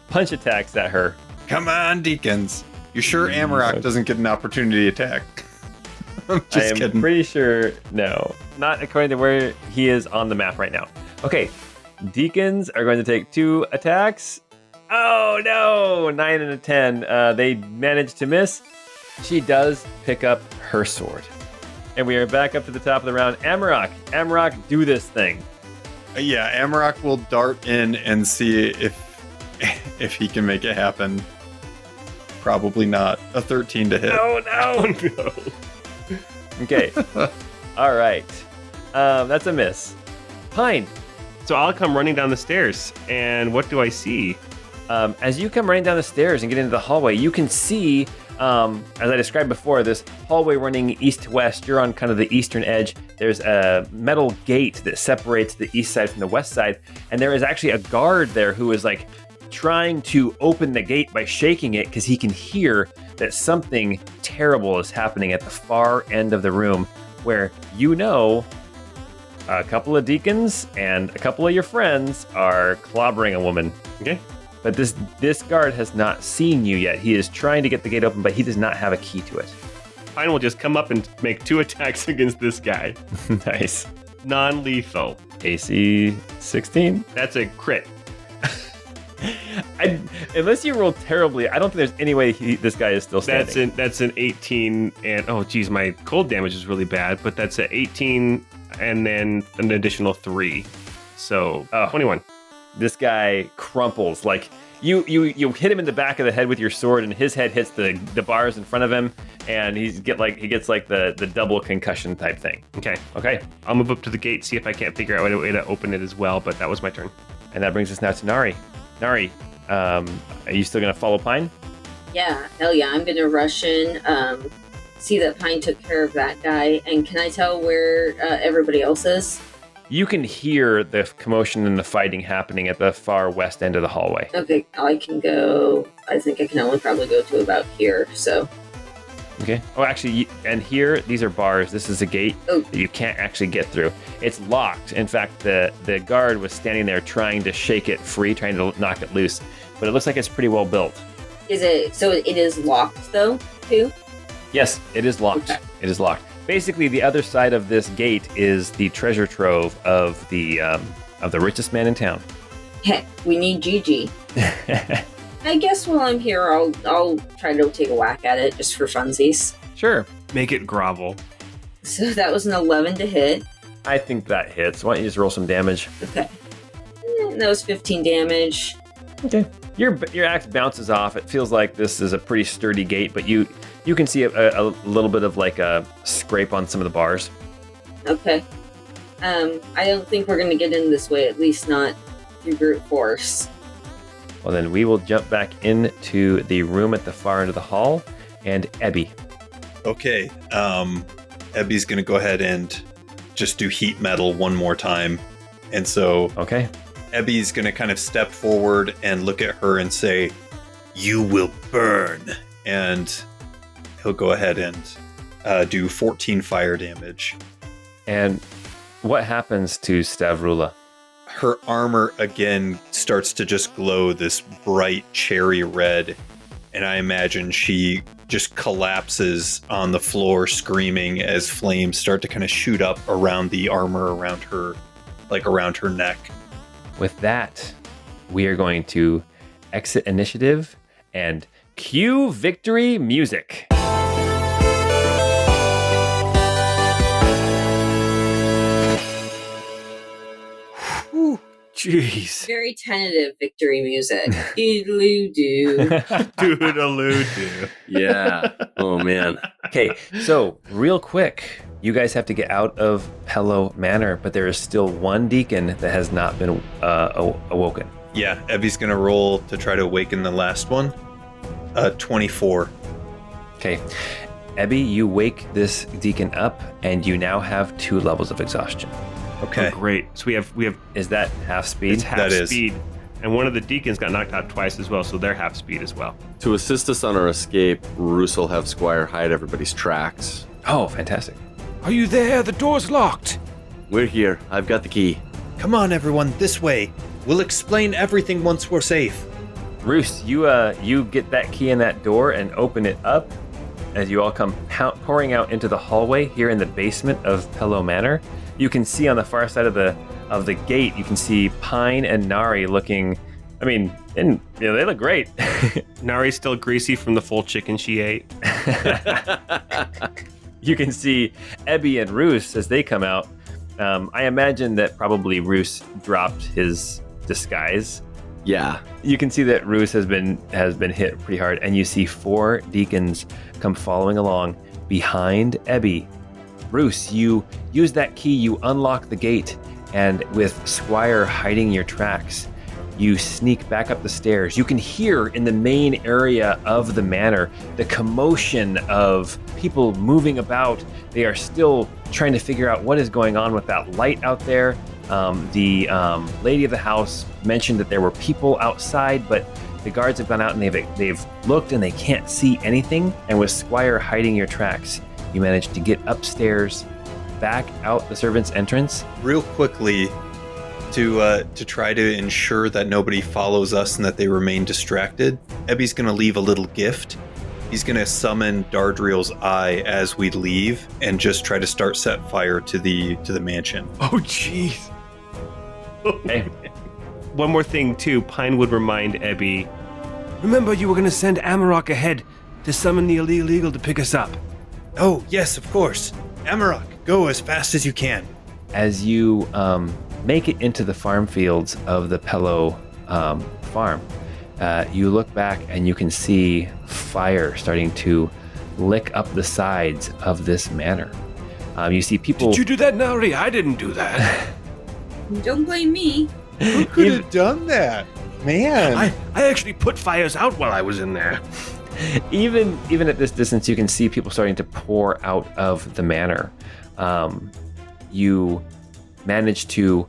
punch attacks at her. Come on, deacons. You sure Amarok doesn't get an opportunity attack? I'm I just am kidding. pretty sure no. Not according to where he is on the map right now. Okay, deacons are going to take 2 attacks. Oh no, 9 and a 10. They managed to miss. She does pick up her sword. And we are back up to the top of the round. Amarok, do this thing. Yeah, Amarok will dart in and see if he can make it happen. Probably not. A 13 to hit. Oh no. no. Okay. All right. That's a miss. Pine. So I'll come running down the stairs, and what do I see? As you come running down the stairs and get into the hallway, you can see, as I described before, this hallway running east to west. You're on kind of the eastern edge. There's a metal gate that separates the east side from the west side, and there is actually a guard there who is like trying to open the gate by shaking it because he can hear that something terrible is happening at the far end of the room, where you know a couple of deacons and a couple of your friends are clobbering a woman. Okay. But this guard has not seen you yet. He is trying to get the gate open, but he does not have a key to it. Pine will just come up and make 2 attacks against this guy. Nice. Non-lethal. AC 16? That's a crit. Unless you roll terribly, I don't think there's any way this guy is still standing. That's an 18, and oh geez, my cold damage is really bad, but that's an 18 and then an additional 3. So 21. This guy crumples. Like you hit him in the back of the head with your sword, and his head hits the bars in front of him, and he gets the double concussion type thing. Okay. I'll move up to the gate, see if I can't figure out a way to open it as well, but that was my turn. And that brings us now to Nari. Nari, are you still gonna follow Pine? Yeah, hell yeah. I'm gonna rush in, see that Pine took care of that guy, and can I tell where everybody else is? You can hear the commotion and the fighting happening at the far west end of the hallway. Okay, I can go. I think I can only probably go to about here, so. Okay. Oh, actually, and here, these are bars. This is a gate Oh. that you can't actually get through. It's locked. In fact, the guard was standing there trying to shake it free, trying to knock it loose. But it looks like it's pretty well built. Is it, so it is locked though, too? Yes, it is locked. Okay. It is locked. Basically, the other side of this gate is the treasure trove of the richest man in town. Heck, we need Gigi. I guess while I'm here, I'll try to take a whack at it just for funsies. Sure. Make it grovel. So that was an 11 to hit. I think that hits. Why don't you just roll some damage? Okay. And that was 15 damage. Okay. Your axe bounces off. It feels like this is a pretty sturdy gate, but you can see a little bit of like a scrape on some of the bars. Okay. I don't think we're going to get in this way, at least not through brute force. Well, then we will jump back into the room at the far end of the hall, and Ebi. Okay. Ebi's gonna go ahead and just do heat metal one more time. And so Okay. Ebi's gonna kind of step forward and look at her and say, "You will burn." And he'll go ahead and do 14 fire damage. And what happens to Stavrula? Her armor again starts to just glow this bright cherry red, and I imagine she just collapses on the floor screaming as flames start to kind of shoot up around the armor around her, like around her neck. With that, we are going to exit initiative and cue victory music. Jeez. Very tentative victory music. Doodaloo-doo. Doodaloo-doo. Yeah. Oh man. Okay, so real quick, you guys have to get out of Pellow Manor, but there is still one deacon that has not been awoken. Yeah, Ebi's gonna roll to try to awaken the last one. 24. Okay, Ebi, you wake this deacon up, and you now have 2 levels of exhaustion. Okay. Oh, great. So we have Is that half speed? it's half That is. speed. And one of the deacons got knocked out twice as well, so they're half speed as well. To assist us on our escape, Rousse will have Squire hide everybody's tracks. Oh, fantastic. Are you there? The door's locked. We're here. I've got the key. Come on, everyone, this way. We'll explain everything once we're safe. Rousse, you get that key in that door and open it up as you all come pouring out into the hallway here in the basement of Pellow Manor. You can see on the far side of the gate, you can see Pine and Nari looking, they look great. Nari's still greasy from the full chicken she ate. You can see Ebi and Rousse as they come out. I imagine that probably Rousse dropped his disguise. Yeah. You can see that Rousse has been hit pretty hard, and you see 4 deacons come following along behind Ebi. Rousse, you use that key, you unlock the gate, and with Squire hiding your tracks, you sneak back up the stairs. You can hear in the main area of the manor the commotion of people moving about. They are still trying to figure out what is going on with that light out there. The lady of the house mentioned that there were people outside, but the guards have gone out and they've looked and they can't see anything. And with Squire hiding your tracks, you managed to get upstairs, back out the servants' entrance. Real quickly, to try to ensure that nobody follows us and that they remain distracted, Ebi's going to leave a little gift. He's going to summon Dardriel's eye as we leave and just try to set fire to the mansion. Oh, jeez. Okay. One more thing, too. Pine would remind Ebi, Remember, you were going to send Amarok ahead to summon the illegal to pick us up. Oh, yes, of course. Amarok, go as fast as you can. As you make it into the farm fields of the Pellow farm, you look back and you can see fire starting to lick up the sides of this manor. You see people... Did you do that, Nari? I didn't do that. Don't blame me. Who could have done that? Man. I actually put fires out while I was in there. Even at this distance, you can see people starting to pour out of the manor. You manage to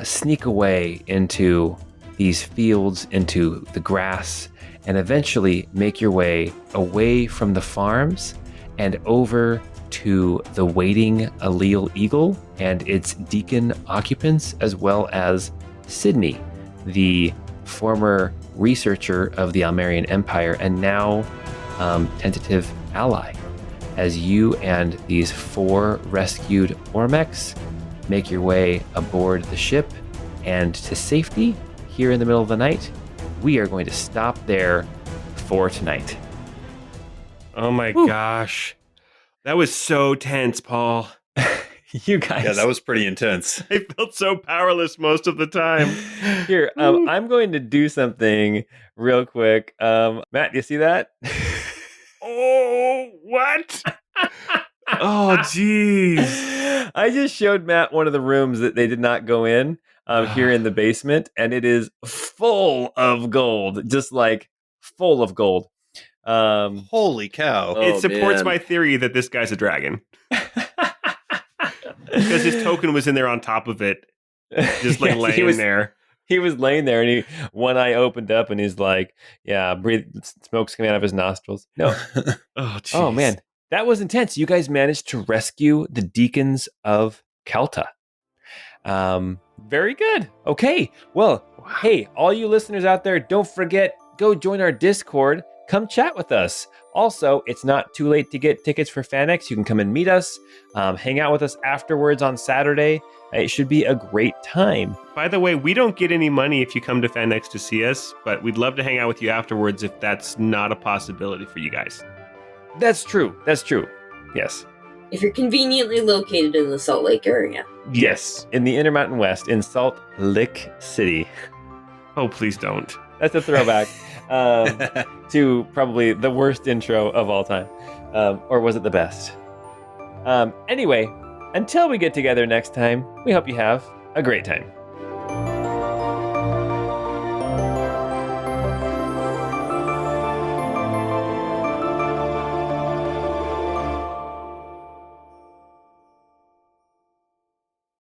sneak away into these fields, into the grass, and eventually make your way away from the farms and over to the waiting Allele Eagle and its deacon occupants, as well as Sydney, the former researcher of the Almerian Empire and now tentative ally, as you and these 4 rescued Ormechs make your way aboard the ship and to safety here in the middle of the night. We are going to stop there for tonight. oh my gosh. That was so tense, Paul. You guys. Yeah, that was pretty intense. I felt so powerless most of the time. Here, I'm going to do something real quick. Matt, do you see that? Oh, what? Oh, jeez. I just showed Matt one of the rooms that they did not go in here in the basement, and it is full of gold, just like full of gold. Holy cow. Oh, It supports man. my theory that this guy's a dragon. Because his token was in there on top of it, just like Yes, laying there. He was laying there, and one eye opened up, and he's like, "Yeah, smoke's coming out of his nostrils." No, Oh, jeez. oh man, that was intense. You guys managed to rescue the deacons of Kelta. Very good. Okay, well, hey, all you listeners out there, don't forget, go join our Discord. Come chat with us. Also, it's not too late to get tickets for FanX. You can come and meet us, hang out with us afterwards on Saturday. It should be a great time. By the way, we don't get any money if you come to FanX to see us, but we'd love to hang out with you afterwards if that's not a possibility for you guys. That's true. That's true. Yes. If you're conveniently located in the Salt Lake area. Yes. In the Intermountain West, in Salt Lake City. Oh, please don't. That's a throwback to probably the worst intro of all time. Or was it the best? Anyway, until we get together next time, we hope you have a great time.